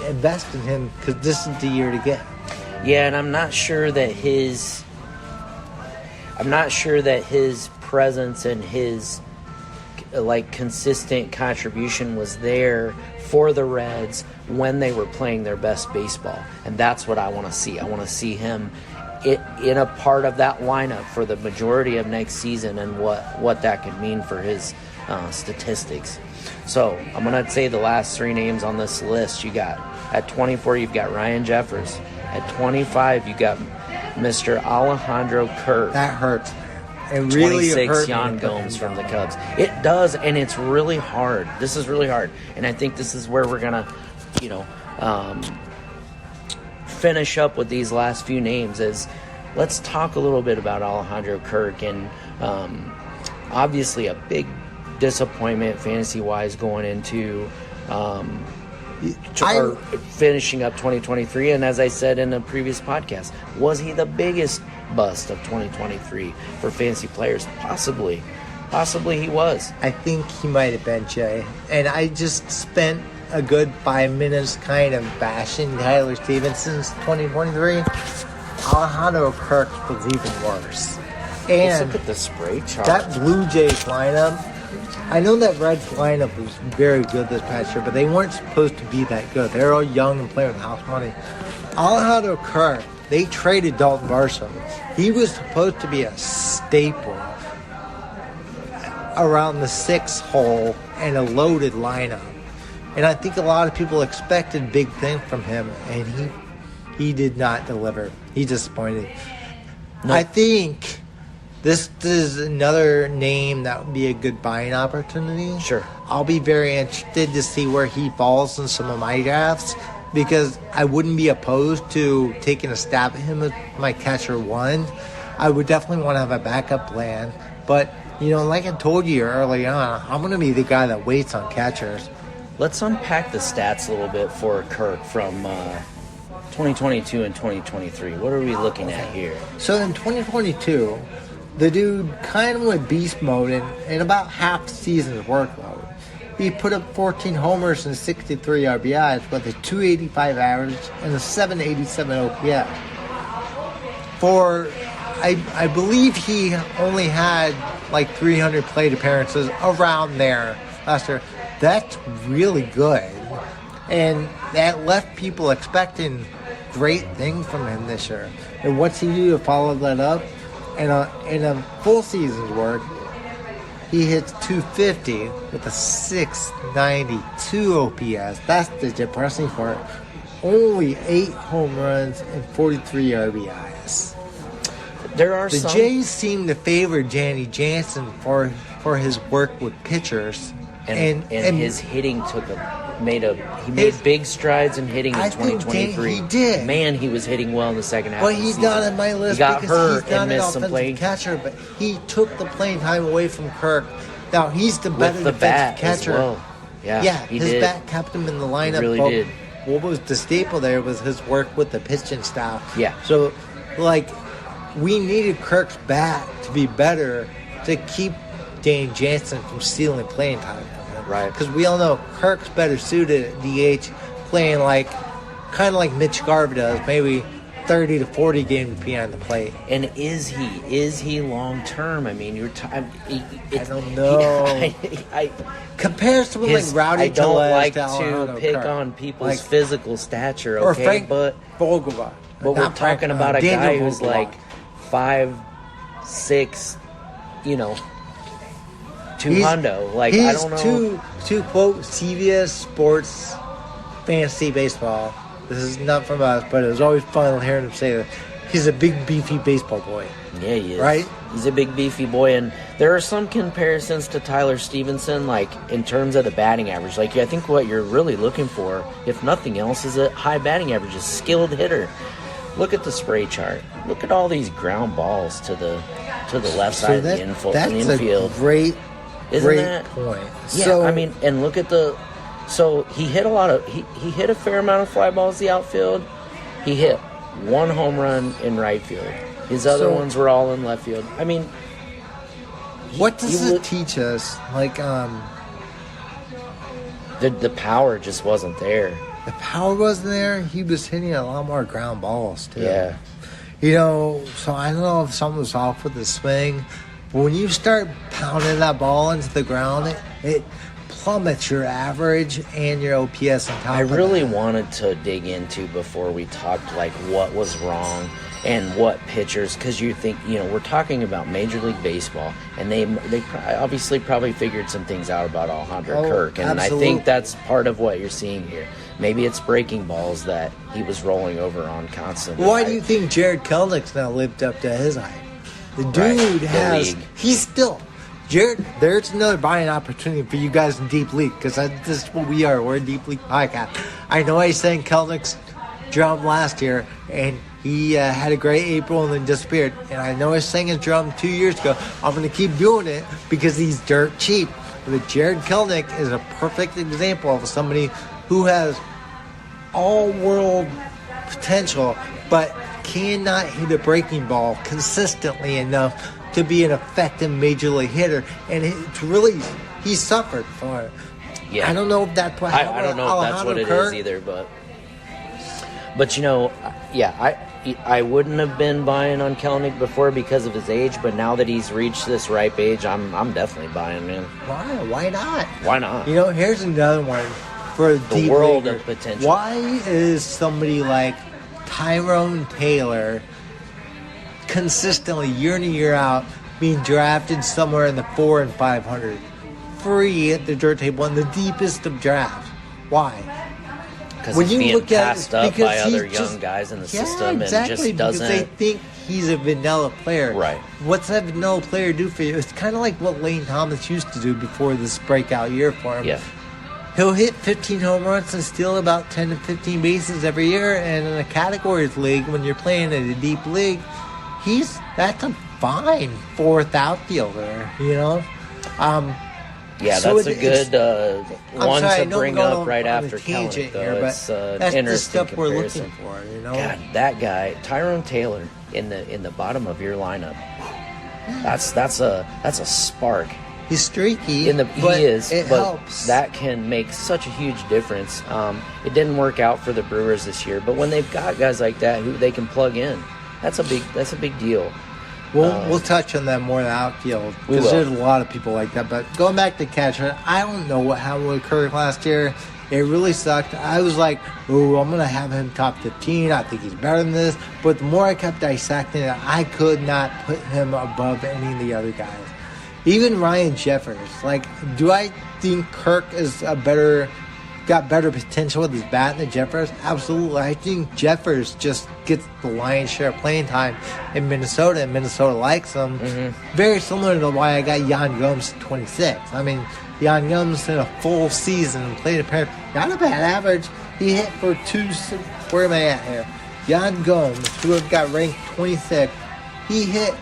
invest in him because this is the year to get him. Yeah, and I'm not sure that his presence and his consistent contribution was there for the Reds when they were playing their best baseball, and that's what I want to see. I want to see him in a part of that lineup for the majority of next season, and what that could mean for his statistics. So I'm going to say the last three names on this list. You got at 24, you've got Ryan Jeffers. At 25, you got Mr. Alejandro Kirk. That hurts. It really 26, hurt Yan me to put Gomes him from the down. Cubs. It does, and it's really hard. This is really hard, and I think this is where we're gonna, finish up with these last few names. Is let's talk a little bit about Alejandro Kirk, and obviously a big disappointment fantasy-wise going into finishing up 2023. And as I said in a previous podcast, was he the biggest bust of 2023 for fantasy players? Possibly he was. I think he might have been, Jay. And I just spent a good 5 minutes kind of bashing Tyler Stevens since 2023. Alejandro Kirk was even worse. Let's And look at the spray chart. that Blue Jays lineup, I know that Reds lineup was very good this past year, but they weren't supposed to be that good. They're all young and playing with house money. Alejandro Kirk, they traded Dalton Varsho. He was supposed to be a staple around the sixth hole and a loaded lineup. And I think a lot of people expected big things from him, and he did not deliver. He disappointed. No. I think this is another name that would be a good buying opportunity. Sure. I'll be very interested to see where he falls in some of my drafts because I wouldn't be opposed to taking a stab at him as my catcher one. I would definitely want to have a backup plan. But, like I told you early on, I'm going to be the guy that waits on catchers. Let's unpack the stats a little bit for Kirk from 2022 and 2023. What are we looking at here? So in 2022, the dude kind of went beast mode in about half the season's workload. He put up 14 homers and 63 RBIs with a 285 average and a 787 OPS. I believe he only had like 300 plate appearances around there last year. That's really good. And that left people expecting great things from him this year. And what's he do to follow that up? In a full season's work, he hits 250 with a 692 OPS. That's the depressing part. Only 8 home runs and 43 RBIs. There are The some... Jays seem to favor Danny Jansen for his work with pitchers. And his hitting made big strides in hitting in I think 2023. he did. Man, he was hitting well in the second half. But of the he's season. not on my list He got because hurt he's not and an missed some offensive playing. catcher. But he took the playing time away from Kirk. Now he's the better With the bat defensive catcher. as well. Yeah, he his did. bat kept him in the lineup. He really but did. What was the staple there was his work with the pitching staff. Yeah. So, we needed Kirk's bat to be better to keep Danny Jansen from stealing playing time from him. Right. Because we all know Kirk's better suited at DH, playing kind of like Mitch Garver does, maybe 30 to 40 games behind the plate. And is he long term? I mean, I don't know. Compared to someone like Rowdy I don't Tellez like to pick Kirk. on people's Like, physical stature, or okay? Frank But Vogelbach. we're Not Frank, talking about a Daniel guy who's Vogelbach. like 5'6", two hundo. Like, I don't know. To quote CBS Sports Fantasy Baseball, this is not from us, but it was always fun hearing him say that he's a big, beefy baseball boy. Yeah, he is. Right? He's a big, beefy boy, and there are some comparisons to Tyler Stevenson, like, in terms of the batting average. Like, I think what you're really looking for, if nothing else, is a high batting average, a skilled hitter. Look at the spray chart. Look at all these ground balls to the left side of the infield. That's a great point. Yeah, So, I mean, and look at so he hit he hit a fair amount of fly balls the outfield. He hit one home run in right field. His other ones were all in left field. I mean, what does it teach us? Like, the power just wasn't there. The power wasn't there. He was hitting a lot more ground balls too. Yeah. So I don't know if something was off with the swing, but when you start pounding that ball into the ground, it plummets your average and your OPS on top I of that. really wanted to dig into before we talked, like, what was wrong and what pitchers, because you think, we're talking about Major League Baseball, and they obviously probably figured some things out about Alejandro Kirk, and absolutely. I think that's part of what you're seeing here. Maybe it's breaking balls that he was rolling over on constantly. Why do you think Jared Kelnick's now lived up to his hype? The dude he's still... Jared, there's another buying opportunity for you guys in Deep League, because this is what we are. We're a Deep League podcast. I know I sang Kelnick's drum last year, and he had a great April and then disappeared. And I know I sang his drum 2 years ago. I'm going to keep doing it because he's dirt cheap. But Jared Kelnick is a perfect example of somebody who has all-world potential, but cannot hit a breaking ball consistently enough to be an effective major league hitter, and he suffered for it. Yeah, I don't know if that's what I don't know if that's what it is either, but I wouldn't have been buying on Kelnick before because of his age, but now that he's reached this ripe age, I'm definitely buying him. Why not? Why not? Here's another one for the world of potential. Why is somebody like Tyrone Taylor consistently year in and year out being drafted somewhere in the 400 and 500, free at the dirt table in the deepest of drafts? Why? Because he's being passed up by other young guys in the system, exactly, and just doesn't. Because they think he's a vanilla player. Right. What's that vanilla player do for you? It's kind of like what Lane Thomas used to do before this breakout year for him. Yeah. He'll hit 15 home runs and steal about 10 to 15 bases every year. And in a categories league, when you're playing in a deep league, that's a fine fourth outfielder, Yeah, so that's a good one to bring up right after Kelnick, though. Here, it's an that's interesting the stuff comparison. we're looking for, God, that guy, Tyrone Taylor, in the bottom of your lineup. That's a spark. He's streaky. But helps. That can make such a huge difference. It didn't work out for the Brewers this year, but when they've got guys like that who they can plug in, that's a big deal. We'll touch on that more in the outfield because there's a lot of people like that. But going back to catcher, I don't know what happened with Kirk last year. It really sucked. I was like, "Oh, I'm gonna have him top 15. I think he's better than this." But the more I kept dissecting it, I could not put him above any of the other guys. Even Ryan Jeffers. Like, do I think Kirk is got better potential with his bat than Jeffers? Absolutely. I think Jeffers just gets the lion's share of playing time in Minnesota, and Minnesota likes him. Mm-hmm. Very similar to why I got Yan Gomes at 26. I mean, Yan Gomes in a full season and played not a bad average. He hit for where am I at here? Yan Gomes, who got ranked 26, he hit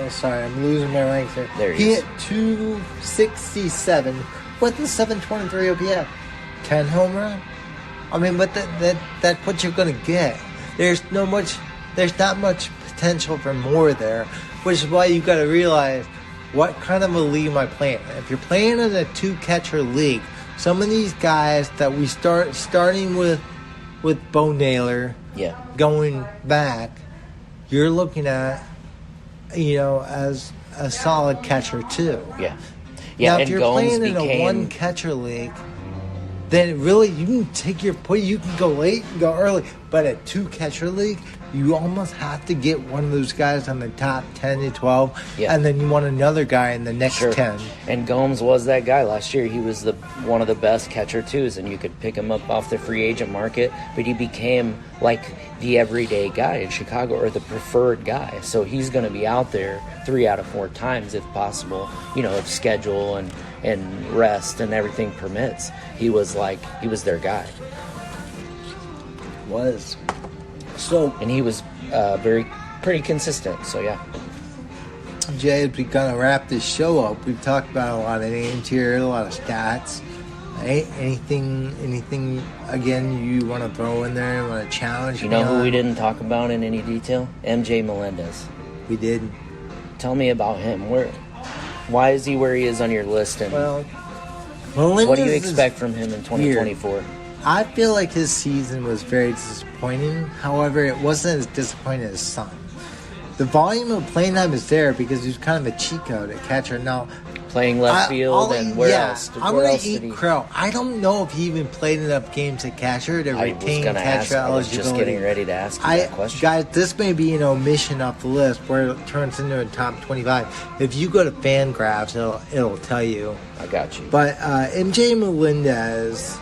sorry, I'm losing my ranks here. There he hit 267 with the 723 OPS. 10 home run. I mean, but that's what you're going to get. There's not much potential for more there, which is why you got to realize what kind of a league am I playing. If you're playing in a 2-catcher league, some of these guys that we starting with with Bo Naylor Yeah. going back, you're looking at, as a solid catcher too. Yeah. Yeah, Now, and if you're Gomes playing in a became... one-catcher league, then really you can take your point. You can go late and go early. But a two-catcher league, you almost have to get one of those guys on the top 10 to 12, Yeah. and then you want another guy in the next 10. And Gomes was that guy last year. He was one of the best catcher twos, and you could pick him up off the free agent market. But he became like the everyday guy in Chicago, or the preferred guy. So he's going to be out there 3 out of 4 times if possible. If schedule and rest and everything permits. He was their guy. Was. So, And he was pretty consistent. So yeah. Jay, as we kind of wrap this show up, we've talked about a lot of names here, a lot of stats. Anything again you want to throw in there? You want to challenge? You know who we didn't talk about in any detail? MJ Melendez. We did. Tell me about him. Why is he where he is on your list? And Melendez, what do you expect from him in 2024? I feel like his season was very disappointing. However, it wasn't as disappointing as some. The volume of playing time is there because he's kind of a cheat code at catcher. Now, playing left field and where else? I'm going to eat crow. I don't know if he even played enough games at catcher to retain catcher eligibility. I was just getting ready to ask you that question. Guys, this may be an omission off the list where it turns into a top 25. If you go to Fangraphs, it'll tell you. I got you. But MJ Melendez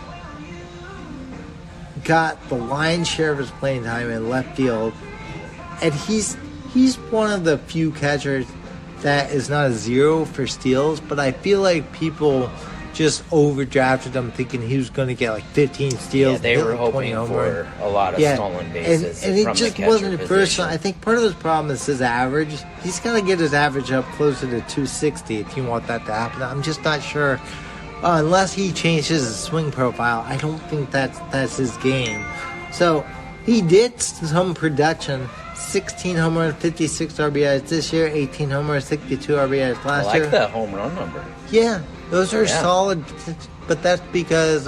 got the lion's share of his playing time in left field, and he's one of the few catchers that is not a 0 for steals, but I feel like people just overdrafted him thinking he was going to get like 15 steals. Yeah, they were hoping for a lot of stolen bases. And it just wasn't a person. I think part of his problem is his average. He's got to get his average up closer to 260 if you want that to happen. I'm just not sure. Unless he changes his swing profile, I don't think that's his game. So he did some production. 16 home runs, 56 RBIs this year, 18 home runs, 62 RBIs last year. I like that home run number. Yeah, those are solid, but that's because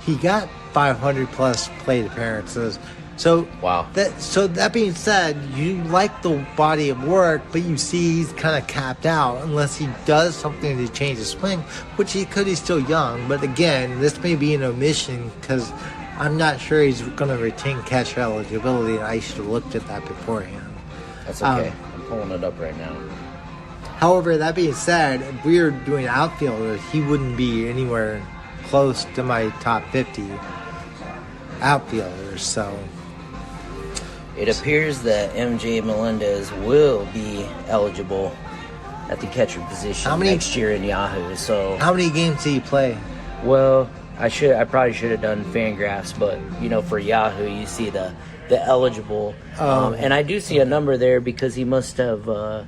he got 500 plus plate appearances. So wow. That being said, you like the body of work, but you see he's kind of capped out unless he does something to change his swing, which he could. He's still young, but again, this may be an omission because I'm not sure he's going to retain catcher eligibility, and I should have looked at that beforehand. That's okay. I'm pulling it up right now. However, that being said, if we were doing outfielders, he wouldn't be anywhere close to my top 50 outfielders. So it appears that MJ Melendez will be eligible at the catcher position next year in Yahoo. So how many games did he play? Well, I probably should have done Fangraphs, but for Yahoo, you see the eligible, and I do see a number there because he must have the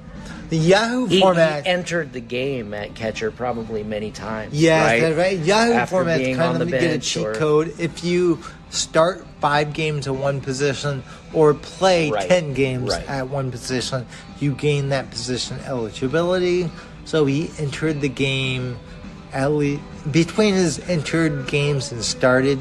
Yahoo format. He entered the game at catcher probably many times. Yeah, right? Right. Yahoo format kind of, let me get a cheat code. If you start 5 games at one position or play 10 games at one position, you gain that position eligibility. So he entered the game. At least between his entered games and started,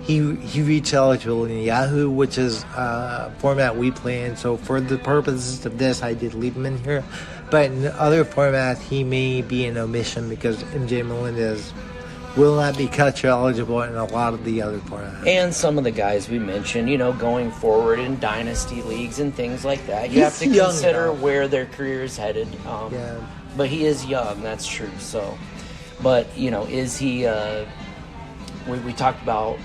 he reached eligibility in Yahoo, which is a format we play in. So for the purposes of this, I did leave him in here. But in other formats, he may be an omission because MJ Melendez will not be catcher eligible in a lot of the other formats. And some of the guys we mentioned, going forward in dynasty leagues and things like that, you have to consider where their career is headed. But he is young, that's true. So. But, is he, we talked about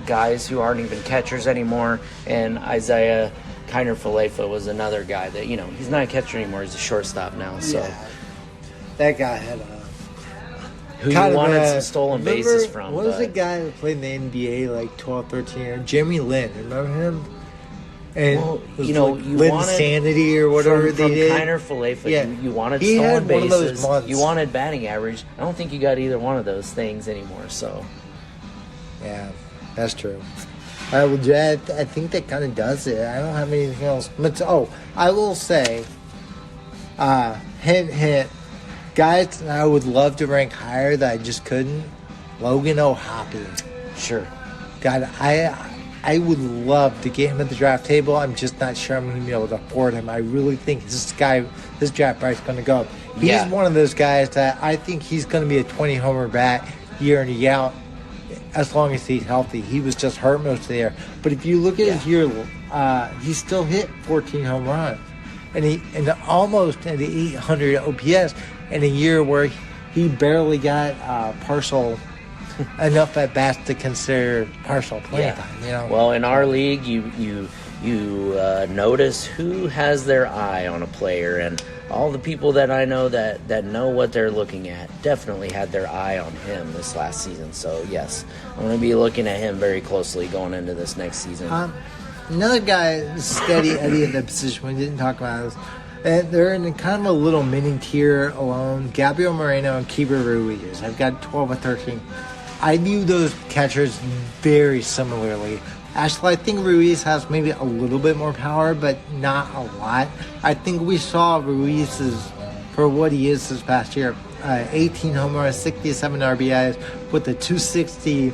guys who aren't even catchers anymore, and Isaiah Kiner-Falefa was another guy that, he's not a catcher anymore, he's a shortstop now, so. Yeah. That guy had who you wanted some stolen bases from. What was the guy who played in the NBA like 12, 13 years? Jeremy Lin, remember him? And you Lin wanted Sanity or whatever from they did. Kiner-Falefa, you wanted he stolen had bases. One of those months. You wanted batting average. I don't think you got either one of those things anymore. So, yeah, that's true. All right, well, Jed, I think that kind of does it. I don't have anything else. But I will say, hint, guys, I would love to rank higher that I just couldn't. Logan O'Hoppe. Sure. God, I would love to get him at the draft table. I'm just not sure I'm going to be able to afford him. I really think his draft price is going to go up. He's one of those guys that I think he's going to be a 20-homer bat year in and year out as long as he's healthy. He was just hurt most of the year. But if you look at his year, he still hit 14 home runs. And almost at the 800 OPS in a year where he barely got partial enough at bats to consider partial playing time. Well, in our league, you notice who has their eye on a player, and all the people that I know that know what they're looking at definitely had their eye on him this last season. So yes, I'm going to be looking at him very closely going into this next season. Another guy, steady Eddie in the position we didn't talk about is they're in kind of a little mini tier alone. Gabriel Moreno and Keeper Ruiz. I've got 12 or 13. I view those catchers very similarly. Actually, I think Ruiz has maybe a little bit more power, but not a lot. I think we saw Ruiz's, for what he is this past year, 18 home runs, 67 RBIs with a 260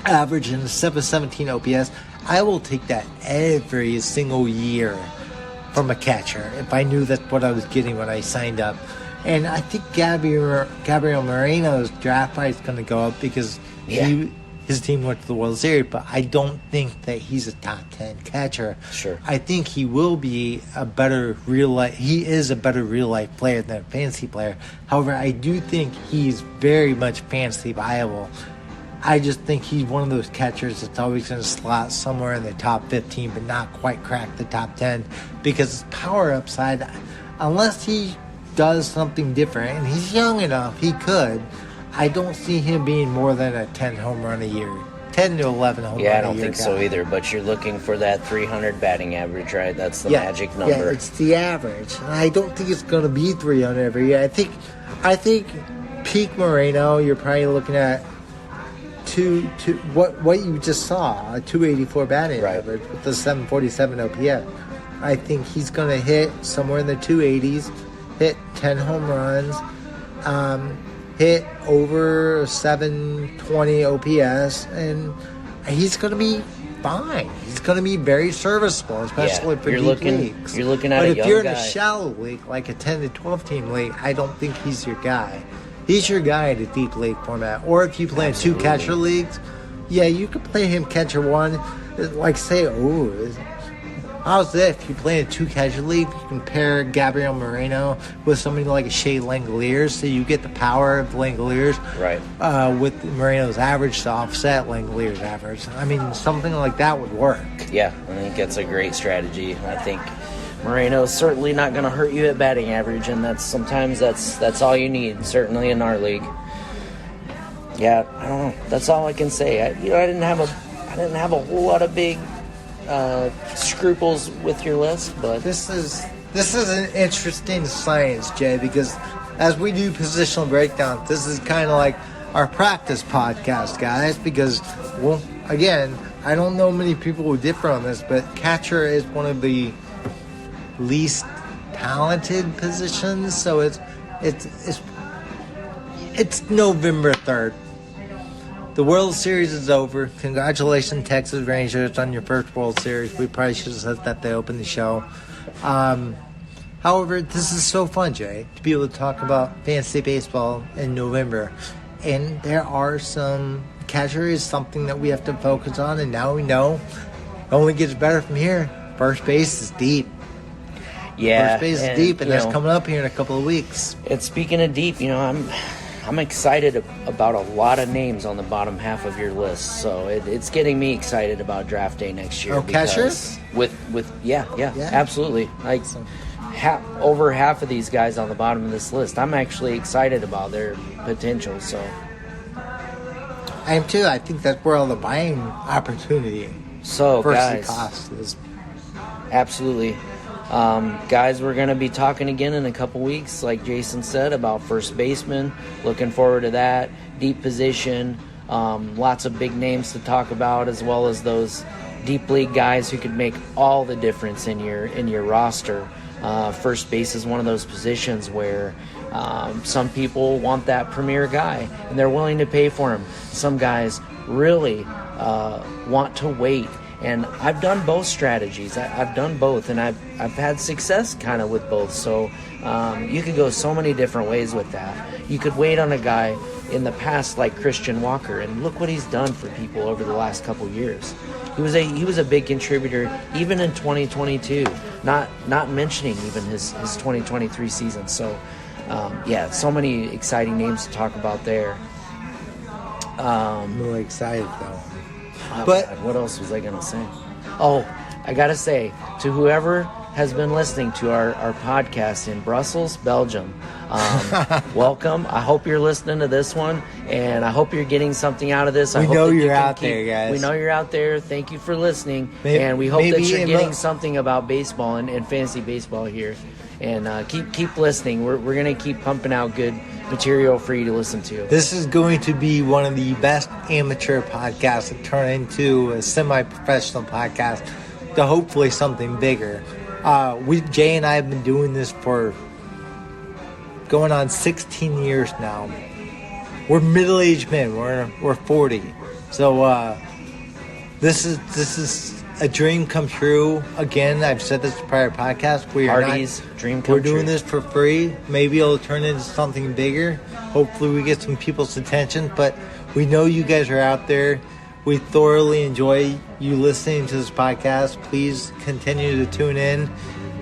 average and a 717 OPS. I will take that every single year from a catcher if I knew that's what I was getting when I signed up. And I think Gabriel Moreno's draft price is going to go up because his team went to the World Series, but I don't think that he's a top 10 catcher. Sure. I think he will be a better real-life... He is a better real-life player than a fantasy player. However, I do think he's very much fantasy viable. I just think he's one of those catchers that's always going to slot somewhere in the top 15, but not quite crack the top 10 because his power upside, unless he does something different, and he's young enough, he could. I don't see him being more than a 10 home run a year. 10 to 11 home run a year. Yeah, I don't think so either, but you're looking for that 300 batting average, right? That's the magic number. Yeah, it's the average. And I don't think it's going to be 300 every year. I think peak Moreno, you're probably looking at what you just saw, a 284 batting average with the 747 OPS. I think he's going to hit somewhere in the 280s, hit 10 home runs, hit over 720 OPS, and he's going to be fine. He's going to be very serviceable, especially for deep leagues. You're looking at but a if young you're guy. In a shallow league, like a 10 to 12 team league, I don't think he's your guy. He's your guy in a deep league format. Or if you play in 2 catcher leagues, you could play him catcher 1. Like say, how's that? If you play in a 2 catcher league, you can pair Gabriel Moreno with somebody like a Shea Langoliers, so you get the power of Langoliers with Moreno's average to offset Langoliers' average. I mean, something like that would work. Yeah, I think that's a great strategy. I think Moreno's certainly not going to hurt you at batting average, and that's all you need, certainly in our league. Yeah, I don't know. That's all I can say. I didn't have a whole lot of big scruples with your list, but this is an interesting science, Jay, because as we do positional breakdowns, this is kind of like our practice podcast, guys, because, well, again, I don't know many people who differ on this, but catcher is one of the least talented positions, so it's November 3rd. The World Series is over. Congratulations, Texas Rangers, on your first World Series. We probably should have said that they opened the show. However, this is so fun, Jay, to be able to talk about fantasy baseball in November. And there are some... Catcher is something that we have to focus on, and now we know it only gets better from here. First base is deep. Yeah. First base is deep, and that's coming up here in a couple of weeks. And speaking of deep, I'm excited about a lot of names on the bottom half of your list, so it's getting me excited about draft day next year. Oh, catchers? Yeah, absolutely. Like over half of these guys on the bottom of this list, I'm actually excited about their potential. So I am too. I think that's where all the buying opportunity. So versus cost is. Absolutely. Guys, we're going to be talking again in a couple weeks, like Jason said, about first baseman. Looking forward to that. Deep position. Lots of big names to talk about, as well as those deep league guys who could make all the difference in your roster. First base is one of those positions where some people want that premier guy, and they're willing to pay for him. Some guys really want to wait And I've done both strategies. I've done both, and I've had success kind of with both. So you could go so many different ways with that. You could wait on a guy in the past like Christian Walker, and look what he's done for people over the last couple years. He was a big contributor even in 2022. Not mentioning even his 2023 season. So so many exciting names to talk about there. I'm really excited though. But God, what else was I gonna say? Oh, I gotta say to whoever has been listening to our podcast in Brussels, Belgium, welcome. I hope you're listening to this one, and I hope you're getting something out of this. We know you're out there, guys. We know you're out there. Thank you for listening, and we hope that you're getting something about baseball and fantasy baseball here. And keep listening. We're gonna keep pumping out good material for you to listen to. This is going to be one of the best amateur podcasts to turn into a semi-professional podcast to hopefully something bigger. Jay and I have been doing this for going on 16 years now. We're middle-aged men. We're 40. So this is a dream come true. Again, I've said this in prior podcasts. Hardee's dream come true. We're doing this for free. Maybe it'll turn into something bigger. Hopefully we get some people's attention. But we know you guys are out there. We thoroughly enjoy you listening to this podcast. Please continue to tune in.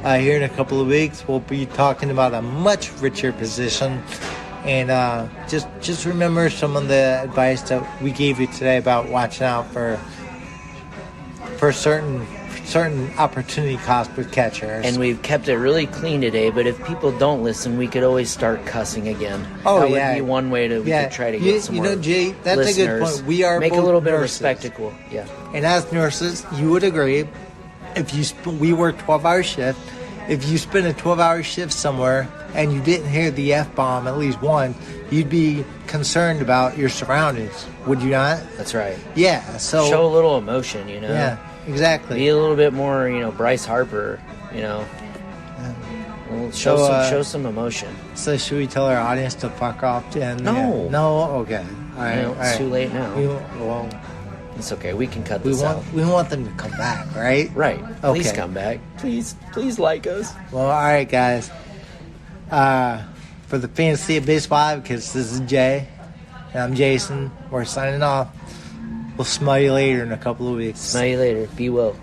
Here in a couple of weeks, we'll be talking about a much richer position. And just remember some of the advice that we gave you today about watching out for certain opportunity cost with catchers. And we've kept it really clean today, but if people don't listen, we could always start cussing again. Oh, that yeah. would be one way we could try to get some more Jay, that's listeners. a good point. We are make both a little bit nurses. of a spectacle. Yeah. And as nurses, you would agree, we work 12-hour shift. If you spend a 12-hour shift somewhere and you didn't hear the F-bomb at least once, you'd be concerned about your surroundings, would you not? That's right. Yeah, so... Show a little emotion, you know? Yeah, exactly. Be a little bit more, Bryce Harper, Well, show some emotion. So should we tell our audience to fuck off? No. No? Okay. All right. It's too late now. Well... It's okay. We can cut this out. We want them to come back, right? Right. Okay. Please come back. Please like us. Well, all right, guys. For the Fantasy of Baseball Advocates, this is Jay. And I'm Jason. We're signing off. We'll smell you later in a couple of weeks. Smell you later. Be well.